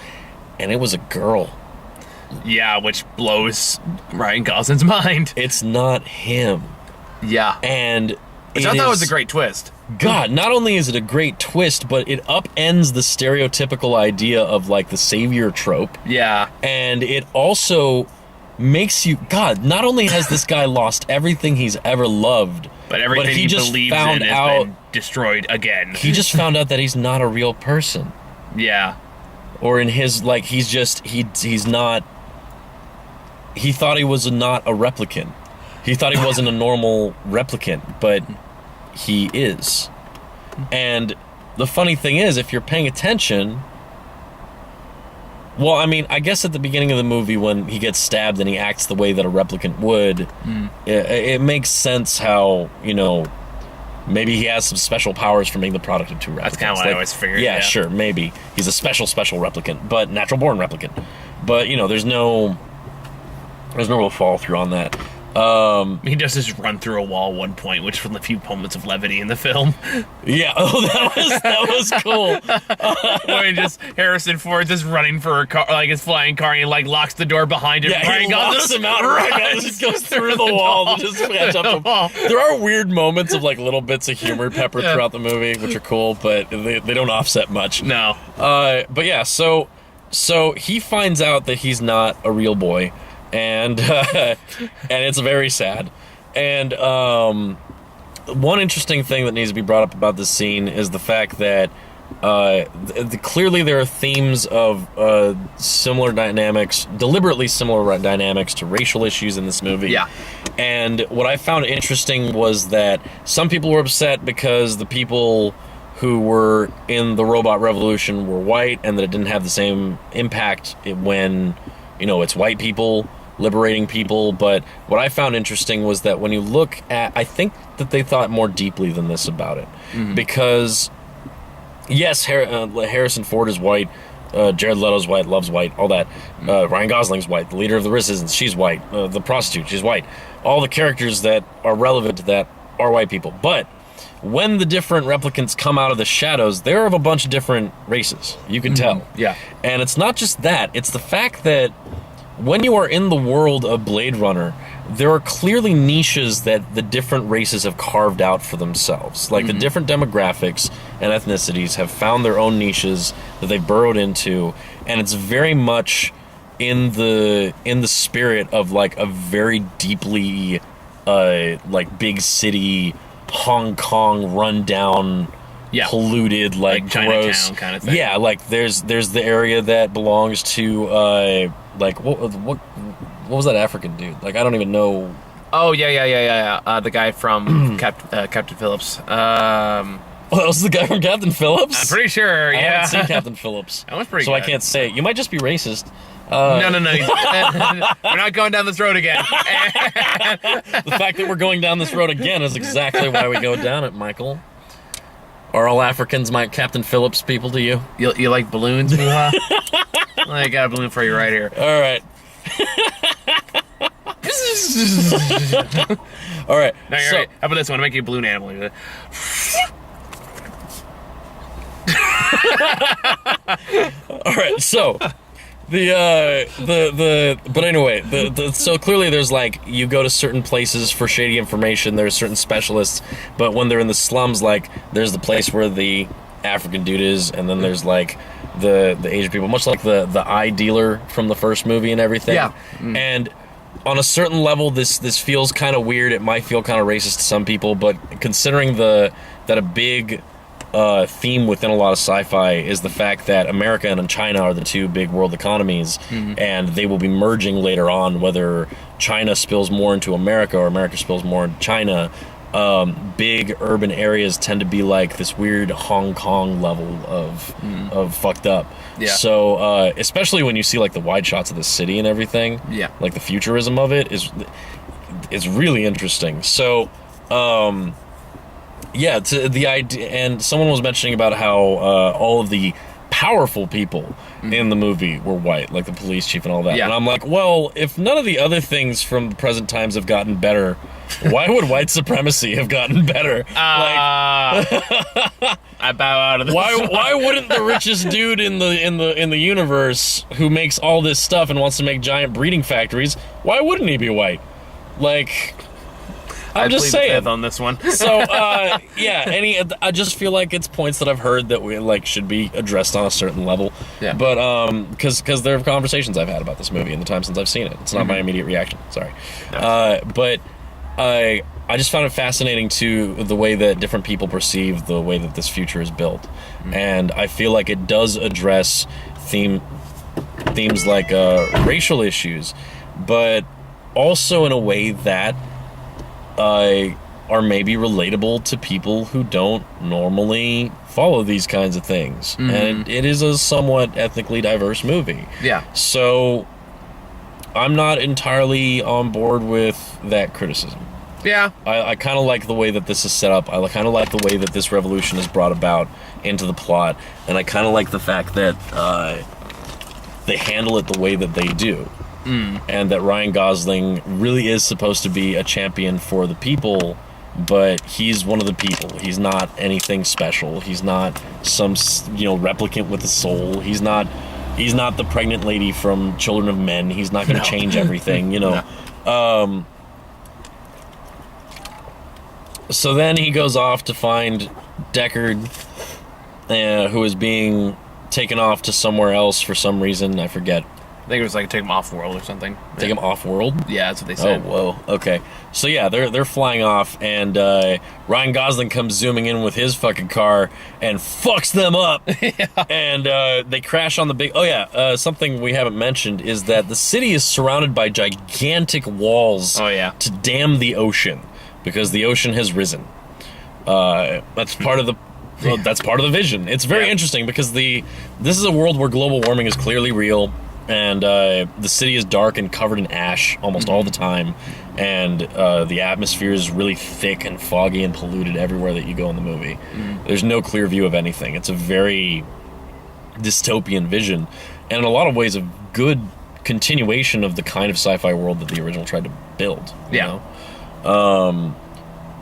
and it was a girl. Yeah, which blows Ryan Gosling's mind. It's not him. Yeah. And which I thought was a great twist. God, not only is it a great twist, but it upends the stereotypical idea of, like, the savior trope. Yeah. And it also makes you... God, not only has this guy lost everything he's ever loved, but everything he believes in has been destroyed again. He just found out that he's not a real person. Yeah. Or in his, like, he's not... He thought he was not a replicant. He thought he wasn't a normal replicant, but he is. And the funny thing is, if you're paying attention... Well, I mean, I guess at the beginning of the movie when he gets stabbed and he acts the way that a replicant would, it makes sense how, you know, maybe he has some special powers from being the product of two replicants. That's kind of what I always figured. Yeah, sure, maybe. He's a special replicant, but natural-born replicant. But, you know, there's no real follow-through on that. He does just run through a wall at one point, which was a few moments of levity in the film. Yeah, that was cool. Where just Harrison Ford just running for a car, like his flying car, and he like locks the door behind him. Yeah, he locks him out. Right, just goes through the wall to just catch up to him. There are weird moments of like little bits of humor peppered throughout the movie, which are cool, but they don't offset much. No. But yeah, so he finds out that he's not a real boy. And it's very sad. And one interesting thing that needs to be brought up about this scene is the fact that clearly there are themes of similar dynamics, deliberately similar dynamics to racial issues in this movie. Yeah. And what I found interesting was that some people were upset because the people who were in the robot revolution were white, and that it didn't have the same impact when, it's white people liberating people. But what I found interesting was that when you look at, I think that they thought more deeply than this about it. Because, yes, Harrison Ford is white, Jared Leto's white, Love's white, all that. Ryan Gosling's white, the leader of the Resistance, she's white, the prostitute, she's white. All the characters that are relevant to that are white people. But when the different replicants come out of the shadows, they're of a bunch of different races. You can tell. Yeah. And it's not just that. It's the fact that when you are in the world of Blade Runner, there are clearly niches that the different races have carved out for themselves. Like the different demographics and ethnicities have found their own niches that they've burrowed into, and it's very much in the spirit of like a very deeply like big city Hong Kong rundown, polluted, like Chinatown gross kind of thing. Yeah, like there's the area that belongs to like what was that African dude? Like I don't even know. Oh yeah. The guy from Captain Phillips. Oh, that was the guy from Captain Phillips? I'm pretty sure. I Yeah. haven't seen Captain Phillips. That was pretty so good. I can't say it. You might just be racist. No. We're not going down this road again. The fact that we're going down this road again is exactly why we go down it, Michael. Are all Africans my Captain Phillips people to you? You like balloons, Muha? I got a balloon for you right here. All right. All right. No, you're right. How about this one? I'll make you a balloon animal. All right. So but anyway, so clearly there's like, you go to certain places for shady information, there's certain specialists, but when they're in the slums, like there's the place where the African dude is, and then there's like the Asian people, much like the eye dealer from the first movie and everything. Yeah. And on a certain level, this feels kind of weird. It might feel kind of racist to some people, but considering that a big theme within a lot of sci-fi is the fact that America and China are the two big world economies, and they will be merging later on, whether China spills more into America or America spills more into China. Big urban areas tend to be like this weird Hong Kong level of fucked up. Yeah. So especially when you see like the wide shots of the city and everything, like the futurism of it is really interesting. So yeah, to the idea, and someone was mentioning about how all of the powerful people in the movie were white, like the police chief and all that. And I'm like, well, if none of the other things from the present times have gotten better, why would white supremacy have gotten better? I bow out of this. Why wouldn't the richest dude in the universe, who makes all this stuff and wants to make giant breeding factories, why wouldn't he be white? Like, I'm just saying on this one. So yeah, I just feel like it's points that I've heard that we like should be addressed on a certain level. Yeah. But because there are conversations I've had about this movie in the time since I've seen it. It's not my immediate reaction. Sorry. No. But I just found it fascinating to the way that different people perceive the way that this future is built, and I feel like it does address themes like racial issues, but also in a way that are maybe relatable to people who don't normally follow these kinds of things. And it is a somewhat ethnically diverse movie. Yeah. So I'm not entirely on board with that criticism. Yeah. I kind of like the way that this is set up. I kind of like the way that this revolution is brought about into the plot. And I kind of like the fact that they handle it the way that they do. And that Ryan Gosling really is supposed to be a champion for the people, but he's one of the people. He's not anything special. He's not some, replicant with a soul. He's not the pregnant lady from Children of Men. He's not going to change everything, No. So then he goes off to find Deckard, who is being taken off to somewhere else for some reason. I forget. I think it was like take him off world or something. Take him off world? Yeah, that's what they said. Oh, whoa. Okay. So yeah, they're flying off, and Ryan Gosling comes zooming in with his fucking car and fucks them up. Yeah. And they crash on the big... Oh yeah, something we haven't mentioned is that the city is surrounded by gigantic walls to dam the ocean, because the ocean has risen. That's part of the Well, that's part of the vision. It's very interesting because this is a world where global warming is clearly real, and the city is dark and covered in ash almost all the time, and the atmosphere is really thick and foggy and polluted everywhere that you go in the movie. There's no clear view of anything. It's a very dystopian vision, and in a lot of ways a good continuation of the kind of sci-fi world that the original tried to build. You know?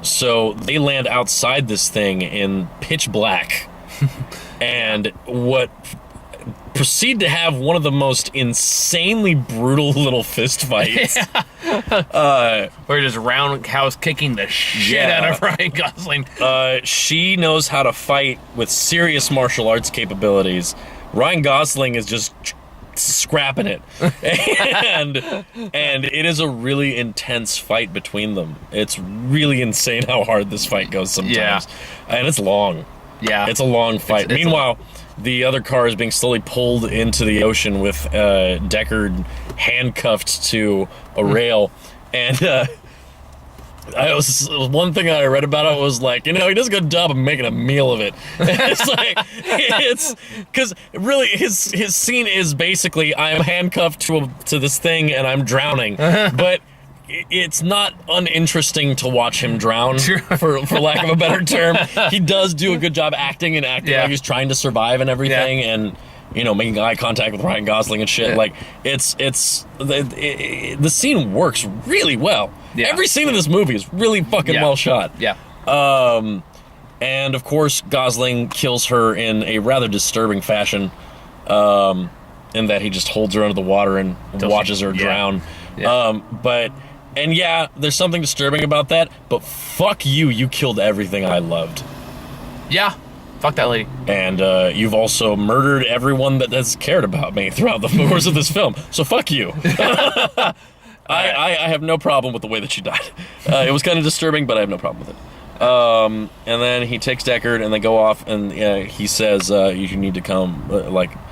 So they land outside this thing in pitch black, and proceed to have one of the most insanely brutal little fist fights. We're just roundhouse kicking the shit out of Ryan Gosling. She knows how to fight with serious martial arts capabilities. Ryan Gosling is just scrapping it, and it is a really intense fight between them. It's really insane how hard this fight goes sometimes, and it's long. It's a long fight. Meanwhile, the other car is being slowly pulled into the ocean with Deckard handcuffed to a rail, and one thing I read about it was like, he does a good job of making a meal of it. It's because really his scene is basically, I am handcuffed to this thing and I'm drowning, but it's not uninteresting to watch him drown, for lack of a better term. He does do a good job acting like he's trying to survive and everything, and making eye contact with Ryan Gosling and shit. Like the scene works really well. Every scene in this movie is really fucking well shot. And of course Gosling kills her in a rather disturbing fashion, in that he just holds her under the water and watches her drown. And there's something disturbing about that, but fuck you killed everything I loved. Fuck that lady. And you've also murdered everyone that has cared about me throughout the course of this film, so fuck you. I have no problem with the way that she died. It was kind of disturbing, but I have no problem with it. And then he takes Deckard, and they go off, and he says, you need to come,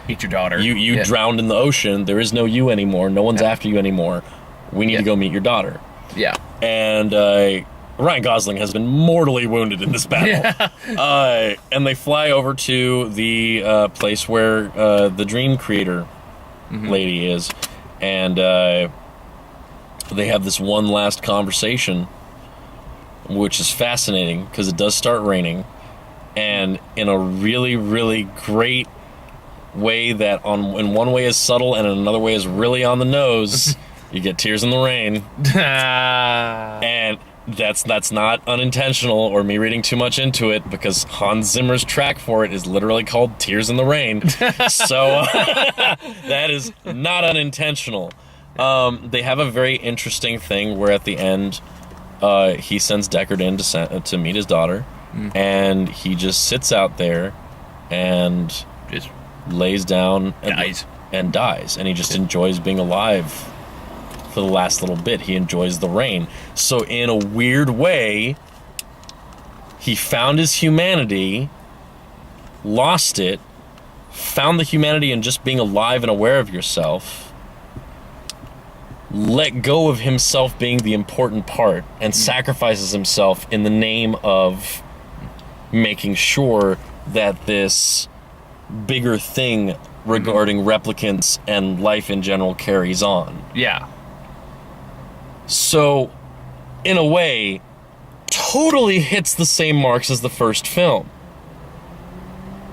meet your daughter. You drowned in the ocean, there is no you anymore, no one's after you anymore, we need to go meet your daughter. And Ryan Gosling has been mortally wounded in this battle. And they fly over to the place where the Dream Creator lady is, and they have this one last conversation, which is fascinating because it does start raining, and in a really, really great way that in one way is subtle and in another way is really on the nose. You get Tears in the Rain. And that's not unintentional or me reading too much into it, because Hans Zimmer's track for it is literally called Tears in the Rain. So that is not unintentional. They have a very interesting thing where at the end he sends Deckard in to meet his daughter, and he just sits out there and just lays down and dies, and he just enjoys being alive. For the last little bit, he enjoys the rain. So in a weird way, he found his humanity, lost it, found the humanity in just being alive and aware of yourself, let go of himself being the important part, and sacrifices himself in the name of making sure that this bigger thing regarding replicants and life in general carries on. So, in a way, totally hits the same marks as the first film.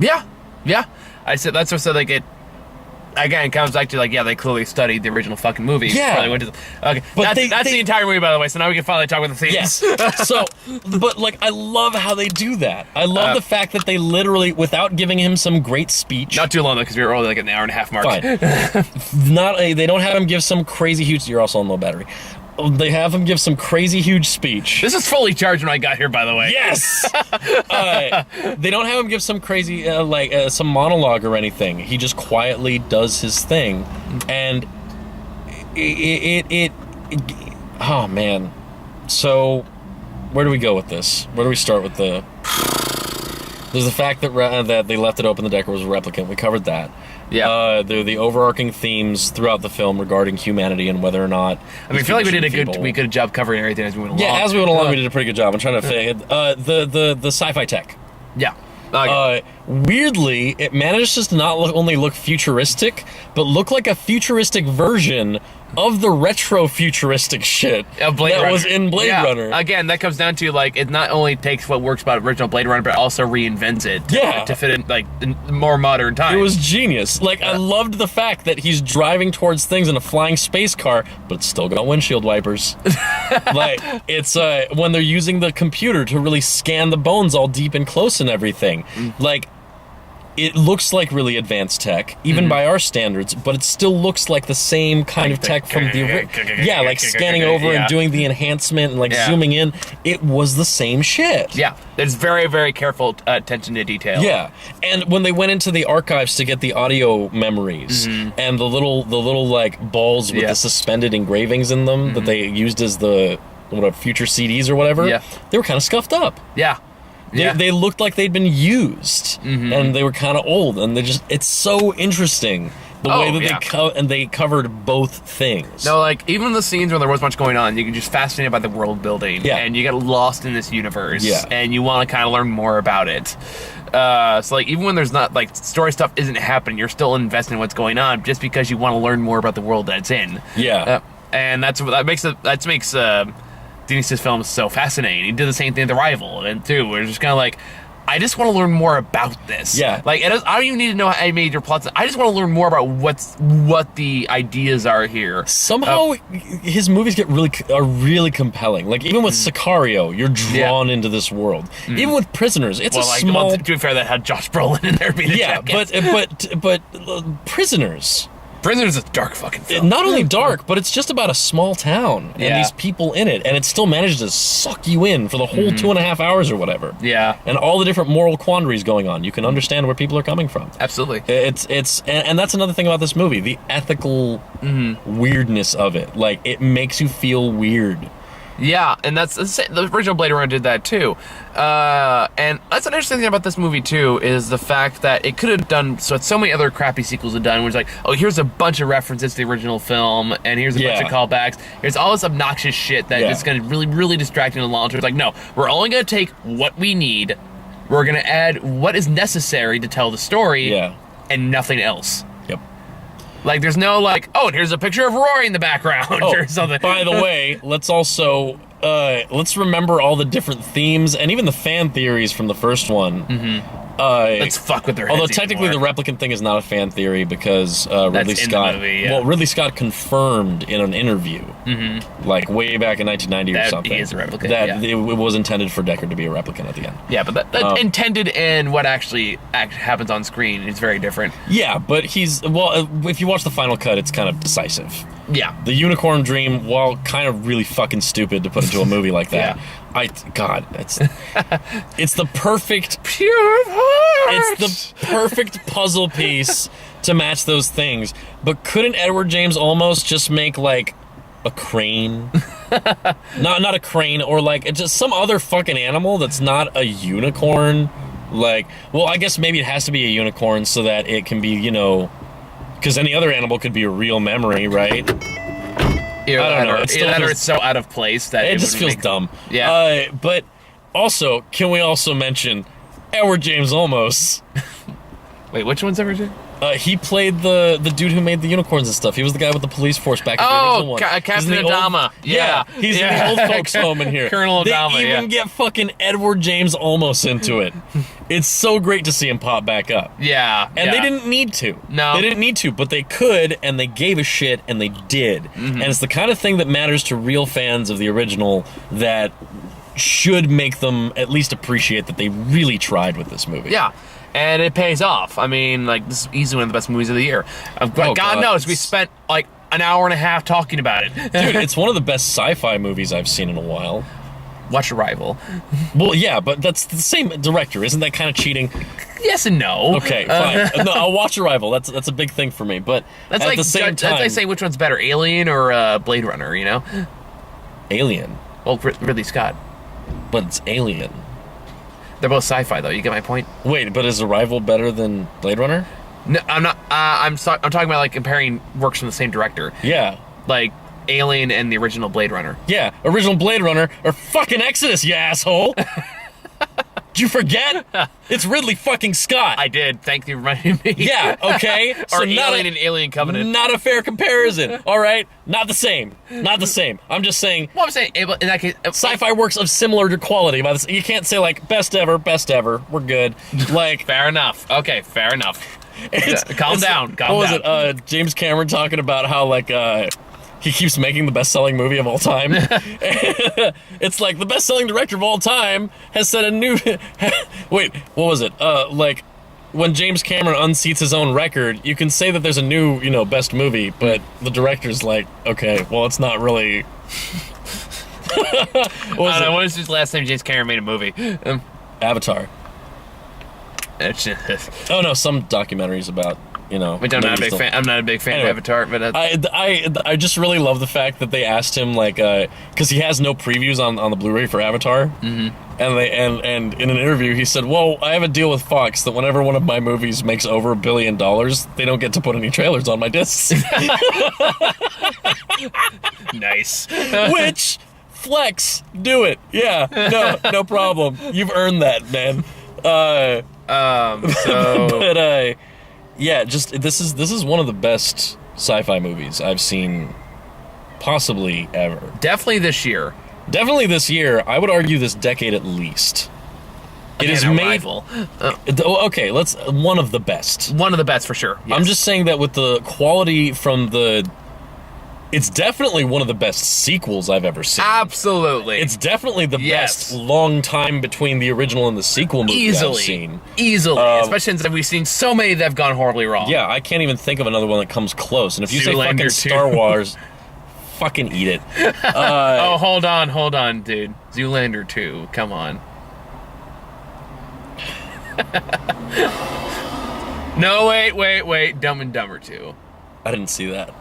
I said that's what said like it. Again, it comes back to they clearly studied the original fucking movie. Okay, but that's the entire movie, by the way. So now we can finally talk about the themes. So, but I love how they do that. I love the fact that they literally, without giving him some great speech. Not too long though, because we were only an hour and a half mark. They don't have him give some crazy huge. You're also on low battery. They have him give some crazy huge speech. This is fully charged when I got here, by the way. Yes! They don't have him give some crazy, some monologue or anything. He just quietly does his thing. And oh, man. So, where do we go with this? Where do we start with the... There's the fact that they left it open, the Deckard was a replicant. We covered that. The overarching themes throughout the film regarding humanity and whether or not... I feel like we did a good job covering everything as we went along. Yeah, as we went along, we did a pretty good job. I'm trying to... the sci-fi tech. Weirdly, it manages to not only look futuristic, but look like a futuristic version of the retro-futuristic shit that was in Blade Runner. Again, that comes down to, like, it not only takes what works about original Blade Runner, but also reinvents it to fit in, like, in more modern times. It was genius. Like, I loved the fact that he's driving towards things in a flying space car, but it's still got windshield wipers. Like, it's when they're using the computer to really scan the bones all deep and close and everything. Like, it looks like really advanced tech, even by our standards, but it still looks like the same kind of tech from the... Yeah, like scanning over and doing the enhancement and, like, zooming in. It was the same shit. Yeah, there's very, very careful attention to detail. Yeah, and when they went into the archives to get the audio memories and the little like, balls with the suspended engravings in them that they used as the future CDs or whatever, they were kind of scuffed up. Yeah. They looked like they'd been used, and they were kind of old, and it's so interesting the way that they covered both things. No, like, even the scenes where there was much going on, you get just fascinated by the world building, and you get lost in this universe, and you want to kind of learn more about it. So, like, even when there's not, like, story stuff isn't happening, you're still invested in what's going on just because you want to learn more about the world that it's in. Yeah. And that makes Denis's film is so fascinating. He did the same thing with The Rival, and too. We're just kind of like, I just want to learn more about this. Yeah. Like, I don't even need to know how major plots. I just want to learn more about what the ideas are here. Somehow, his movies are really compelling. Like, even with Sicario, you're drawn into this world. Even with Prisoners, it's a small... To be fair, that had Josh Brolin in there being but Prisoners... Prisoners is a dark fucking film. Not only dark, but it's just about a small town and these people in it, and it still manages to suck you in for the whole 2.5 hours or whatever. Yeah. And all the different moral quandaries going on. You can understand where people are coming from. Absolutely. And that's another thing about this movie, the ethical weirdness of it. Like, it makes you feel weird. Yeah, and that's the original Blade Runner did that too. And that's an interesting thing about this movie too, is the fact that it could have done so many other crappy sequels have done, where it's like, oh, here's a bunch of references to the original film, and here's a bunch of callbacks. Here's all this obnoxious shit that is going to really, really distract you in the long term. It's like, no, we're only going to take what we need. We're going to add what is necessary to tell the story, and nothing else. Like, there's no, like, oh, and here's a picture of Rory in the background or something. By the way, let's also, let's remember all the different themes and even the fan theories from the first one. Let's fuck with their heads. Although technically the replicant thing is not a fan theory because Ridley Scott... Well, Ridley Scott confirmed in an interview, like way back in 1990 or something, he is a replicant, that it was intended for Deckard to be a replicant at the end. Yeah, but that intended and what actually happens on screen is very different. Yeah, but if you watch the final cut, it's kind of decisive. Yeah. The unicorn dream, while kind of really fucking stupid to put into a movie like that, it's the perfect pure of heart. It's the perfect puzzle piece to match those things. But couldn't Edward James Olmos just make like a crane? not a crane, or like just some other fucking animal that's not a unicorn? Like, well, I guess maybe it has to be a unicorn so that it can be, you know, because any other animal could be a real memory, right? I don't know. It's so out of place that it just feels dumb. Yeah. But also, can we also mention Edward James Olmos? Wait, which one's Edward James? He played the dude who made the unicorns and stuff. He was the guy with the police force back in the original one. Captain Adama. He's in the old folks home in here. Colonel Adama, They even get fucking Edward James Olmos into it. It's so great to see him pop back up. Yeah. And they didn't need to. No. They didn't need to, but they could, and they gave a shit, and they did. And it's the kind of thing that matters to real fans of the original that should make them at least appreciate that they really tried with this movie. Yeah. And it pays off. I mean, like, this is easily one of the best movies of the year. God knows, we spent, like, an hour and a half talking about it. Dude, it's one of the best sci-fi movies I've seen in a while. Watch Arrival. Well, yeah, but that's the same director. Isn't that kind of cheating? Yes and no. Okay, fine. No, I'll watch Arrival. That's a big thing for me. But that's at like, the same time... That's like saying which one's better, Alien or Blade Runner, you know? Alien. Well, Ridley Scott. But it's Alien. They're both sci-fi, though. You get my point? Wait, but is Arrival better than Blade Runner? No, I'm not. I'm talking about, like, comparing works from the same director. Yeah. Like, Alien and the original Blade Runner. Yeah, original Blade Runner or fucking Exodus, you asshole! Did you forget? It's Ridley fucking Scott. I did. Thank you for reminding me. Yeah, okay. Or Alien and Alien Covenant. Not a fair comparison, all right? Not the same. Not the same. I'm just saying... Well, I'm saying, in that case... Sci-fi works of similar quality. You can't say, like, best ever, we're good. Like... Fair enough. Okay, fair enough. Calm down. What was it? James Cameron talking about how, like, he keeps making the best-selling movie of all time. It's like the best-selling director of all time has set a new... Wait, what was it? Like, when James Cameron unseats his own record, you can say that there's a new, best movie, but the director's like, okay, well, it's not really... What was his last time James Cameron made a movie? Avatar. Oh, no, some documentaries about... I'm not a big fan. I'm not a big fan of Avatar, but I just really love the fact that they asked him, like, because he has no previews on the Blu-ray for Avatar, and in an interview he said, "Well, I have a deal with Fox that whenever one of my movies makes over $1 billion, they don't get to put any trailers on my discs." Nice. Which flex, do it, yeah, no problem. You've earned that, man. But yeah, just this is one of the best sci-fi movies I've seen, possibly ever. Definitely this year. I would argue this decade at least. It is made. Okay, one of the best. One of the best for sure. Yes. I'm just saying that with the quality from the. It's definitely one of the best sequels I've ever seen. Absolutely. It's definitely the best long time between the original and the sequel movie I've seen. Easily. Especially since we've seen so many that have gone horribly wrong. Yeah, I can't even think of another one that comes close. And if you say fucking Star Wars, fucking eat it. Oh, hold on, dude. Zoolander 2, come on. No, wait. Dumb and Dumber 2. I didn't see that.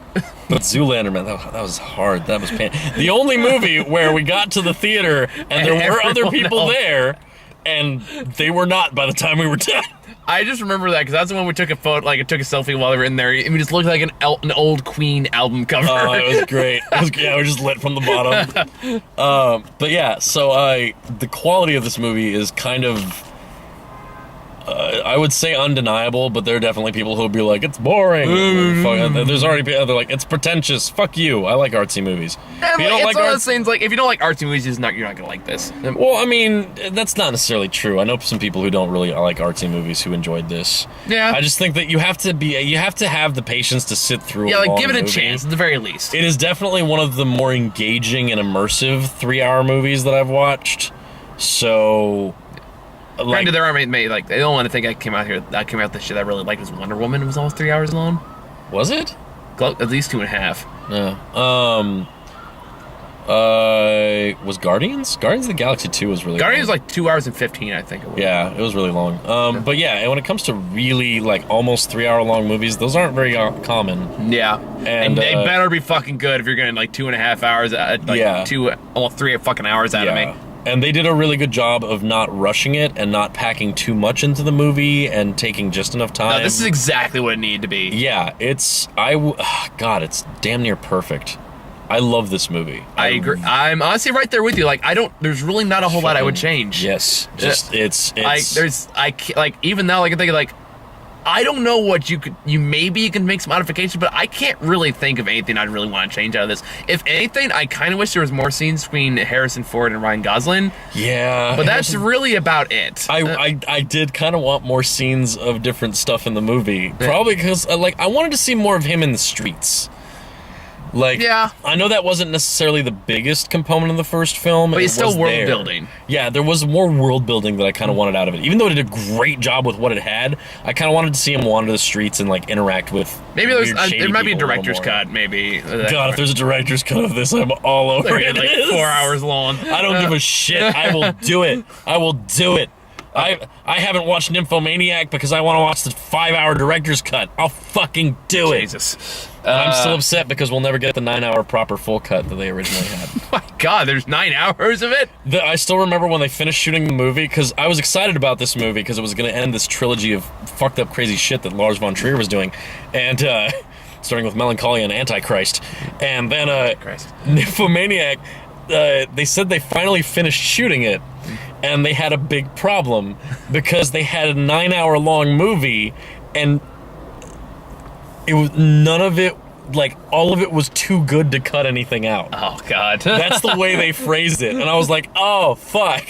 But Zoolander, man, that was hard. That was pain. The only movie where we got to the theater and there were other people there, and they were not by the time we were done. I just remember that because that's the one we took a photo, like, took a selfie while we were in there. I mean, it just looked like an old Queen album cover. Oh, it was great. We just lit from the bottom. But yeah, so the quality of this movie is kind of. I would say undeniable, but there are definitely people who'll be like, it's boring. There's already people they're like, it's pretentious. Fuck you. I like artsy movies. If you don't like those things, like, if you don't like artsy movies, you're not gonna like this. Well, I mean, that's not necessarily true. I know some people who don't really like artsy movies who enjoyed this. Yeah. I just think that you have to have the patience to sit through. Yeah, like, give it a chance at the very least. It is definitely one of the more engaging and immersive 3-hour movies that I've watched. So. Like, granted, there are like, they don't want to think I came out this shit I really liked was Wonder Woman. It was almost 3 hours long. Was it? At least 2.5. Yeah. Was Guardians? Guardians of the Galaxy 2 was really Guardians long. Was like 2 hours and 15, I think it was. Yeah, it was really long. But yeah, and when it comes to really, like, almost 3-hour long movies, those aren't very common. Yeah. And they better be fucking good if you're getting, like, 2.5 hours, almost 3 fucking hours out of me. And they did a really good job of not rushing it and not packing too much into the movie and taking just enough time. No, this is exactly what it needed to be. Yeah, it's damn near perfect. I love this movie. I agree. I'm honestly right there with you. Like, there's really not a whole lot I would change. Yes. Even now, like, I think, like, I don't know what you can make some modifications, but I can't really think of anything I'd really want to change out of this. If anything, I kind of wish there was more scenes between Harrison Ford and Ryan Gosling. Yeah. But that's really about it. I did kind of want more scenes of different stuff in the movie. Probably because, I wanted to see more of him in the streets. Like, yeah. I know that wasn't necessarily the biggest component of the first film. But it's still world building. Yeah, there was more world building that I kind of wanted out of it. Even though it did a great job with what it had, I kind of wanted to see him wander the streets and, like, interact with maybe there might be a director's cut, maybe. God, if there's a director's cut of this, I'm all over it. Like 4 hours long. I don't give a shit. I will do it. I will do it. I haven't watched Nymphomaniac because I want to watch the 5-hour director's cut. I'll fucking do it. Jesus. I'm still upset because we'll never get the 9-hour proper full cut that they originally had. My God, there's 9 hours of it? I still remember when they finished shooting the movie, because I was excited about this movie because it was going to end this trilogy of fucked up crazy shit that Lars von Trier was doing. And, starting with Melancholia and Antichrist. And then, Nymphomaniac, they said they finally finished shooting it. and they had a big problem because they had a 9-hour-long movie, and it was none of it. Like, all of it was too good to cut anything out. Oh, God. That's the way they phrased it. And I was like, oh, fuck.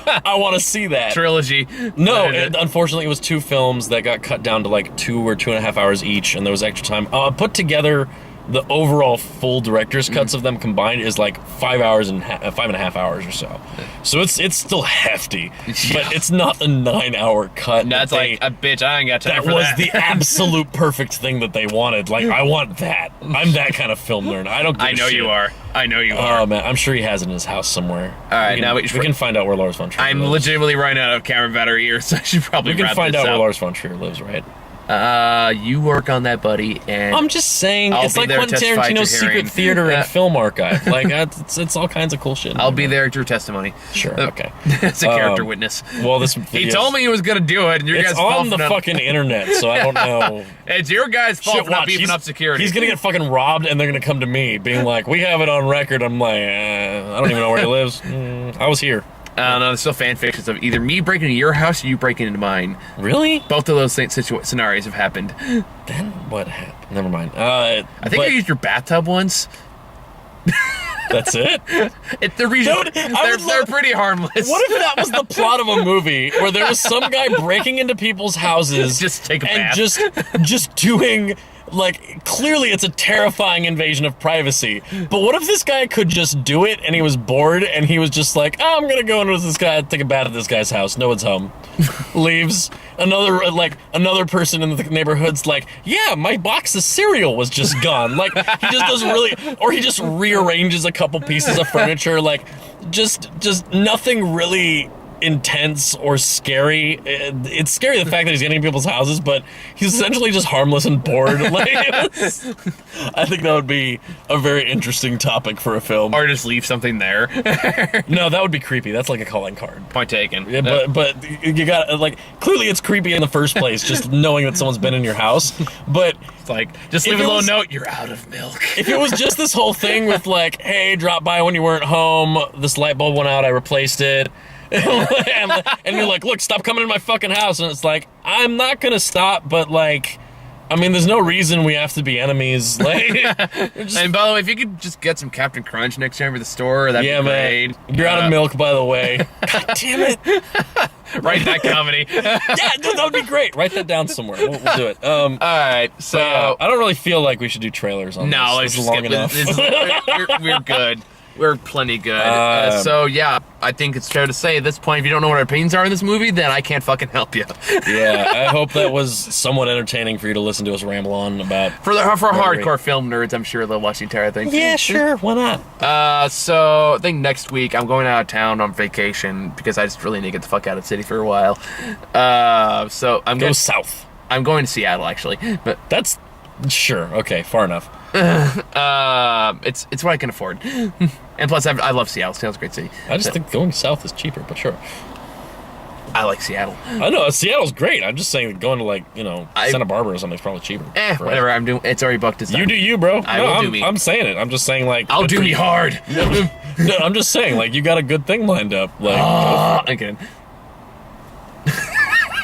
I want to see that. Trilogy. No, unfortunately, it was 2 films that got cut down to like 2 or 2.5 hours each, and there was extra time. Put together, the overall full director's cuts of them combined is like 5.5 hours or so. So it's still hefty, but it's not a 9-hour cut. That's like a bitch. I ain't got time for that. That was the absolute perfect thing that they wanted. Like, I want that. I'm that kind of film nerd. I don't. Give I know a shit. you are. I know you are. Oh man, I'm sure he has it in his house somewhere. All right, we can find out where Lars von Trier I'm lives. legitimately running out of camera battery here, so I should probably. We can find out where Lars von Trier lives, right? You work on that, buddy, and I'm just saying, it's like Quentin Tarantino's secret theater and film archive. Like, it's all kinds of cool shit. I'll be there through testimony. Sure, okay. It's a character witness. Well, he told me he was gonna do it, and your guys' fault. It's on the fucking internet, so I don't know. It's your guys' fault for not beefing up security. He's gonna get fucking robbed, and they're gonna come to me, being like, "We have it on record." I'm like, I don't even know where he lives. I was here. I don't know, there's still fan fictions of either me breaking into your house or you breaking into mine. Really? Both of those scenarios have happened. Then what happened? Never mind. I think I used your bathtub once. That's it? They're pretty harmless. What if that was the plot of a movie where there was some guy breaking into people's houses just take a and bath. just doing... Like, clearly it's a terrifying invasion of privacy. But what if this guy could just do it and he was bored and he was just like, oh, I'm gonna go into this guy, take a bath at this guy's house. No one's home. Leaves. Another person in the neighborhood's like, yeah, my box of cereal was just gone. Like, he just doesn't really, or he just rearranges a couple pieces of furniture. Like, just nothing really intense or scary. It's scary the fact that he's getting in people's houses, but he's essentially just harmless and bored. Like, I think that would be a very interesting topic for a film. Or just leave something there. No, that would be creepy. That's like a calling card. Point taken. Yeah, but you got, like, clearly it's creepy in the first place, just knowing that someone's been in your house. But it's like, just leave a little note, you're out of milk. If it was just this whole thing with like, hey, drop by when you weren't home, this light bulb went out, I replaced it. and you're like, look, stop coming in my fucking house. And it's like, I'm not gonna stop, but like, I mean, there's no reason we have to be enemies. Like, and by the way, if you could just get some Captain Crunch next time at the store, that'd be great. Man, you're out of milk, by the way. God damn it. Write that comedy. Yeah, that would be great. Write that down somewhere. We'll do it. All right, so I don't really feel like we should do trailers on this. It's long enough. We're good. We're plenty good. So, yeah, I think it's fair to say at this point, if you don't know what our opinions are in this movie, then I can't fucking help you. Yeah, I hope that was somewhat entertaining for you to listen to us ramble on about. For hardcore film nerds, I'm sure they'll watch the entire thing. Yeah, sure. Why not? So, I think next week I'm going out of town on vacation because I just really need to get the fuck out of the city for a while. So I'm going south. I'm going to Seattle, actually. But that's... Sure. Okay, far enough. It's what I can afford. And plus, I love Seattle. Seattle's a great city. I just think going south is cheaper, but sure. I like Seattle. I know, Seattle's great. I'm just saying that going to, like, Santa Barbara or something is probably cheaper. Whatever. I'm doing. It's already booked. You do you, bro. I will do me. I'm saying it. I'm just saying, like... I'll do me hard. No, I'm just saying, like, you got a good thing lined up. Like, again.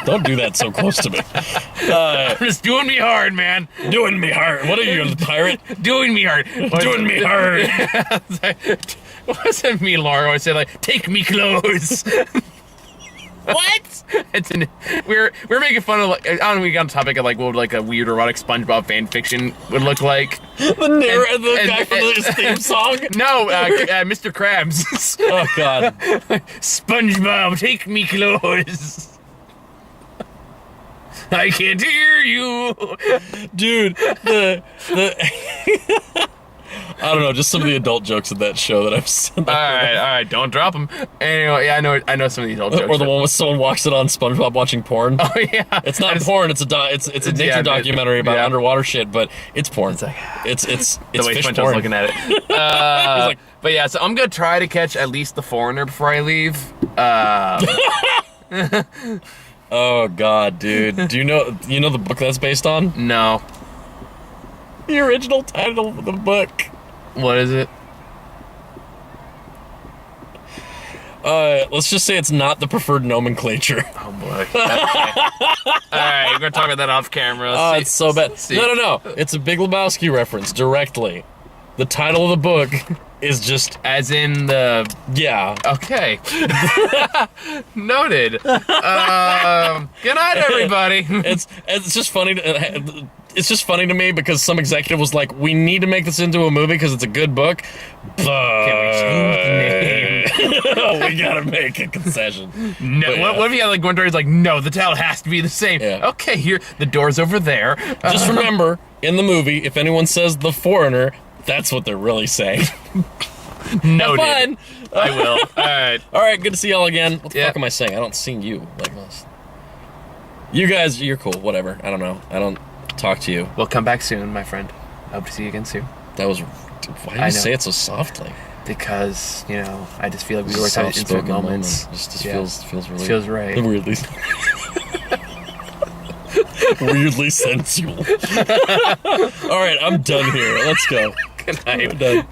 Don't do that so close to me. I'm just doing me hard, man. Doing me hard. What are you, a pirate? Doing me hard. Doing me hard. What's that mean, Laura? I say, like, take me clothes. What? We're making fun of, like, I don't know, we got on the topic of, like, what would, like, a weird erotic SpongeBob fan fiction would look like. The guy from his theme song? No, Mr. Krabs. Oh, God. SpongeBob, take me clothes. I can't hear you. Dude, the I don't know, just some of the adult jokes in that show that I've seen. All right, don't drop them. Anyway, yeah, I know some of these adult jokes. Or the one with someone walks in on SpongeBob watching porn. Oh yeah, it's not porn. It's a nature documentary about underwater shit, but it's porn. It's like it's the way fish porn. Looking at it. But yeah, so I'm gonna try to catch at least The Foreigner before I leave. Oh God, dude! Do you know the book that's based on? No. The original title of the book. What is it? Let's just say it's not the preferred nomenclature. Oh boy. Okay. All right, we're gonna talk about that off camera. Oh, it's so bad. No. It's a Big Lebowski reference directly. The title of the book is just as in the Okay. Noted. Good night, everybody. It's just funny. It's just funny to me because some executive was like, "We need to make this into a movie because it's a good book." Can we change the name? We gotta make a concession. No. What if you had like one door is like, no, the title has to be the same. Yeah. Okay, here the door's over there. Just remember, in the movie, if anyone says the foreigner, that's what they're really saying. Noted. Fine. I will. All right. Good to see y'all again. What the fuck am I saying? I don't see you like this. You guys, you're cool. Whatever. I don't know. I don't talk to you. We'll come back soon, my friend. I hope to see you again soon. That was. Why do you say it so softly? Because I just feel like we were having intimate moments. Just feels really. Feels right. Weirdly. Weirdly sensual. All right, I'm done here. Let's go. Good night. I'm done.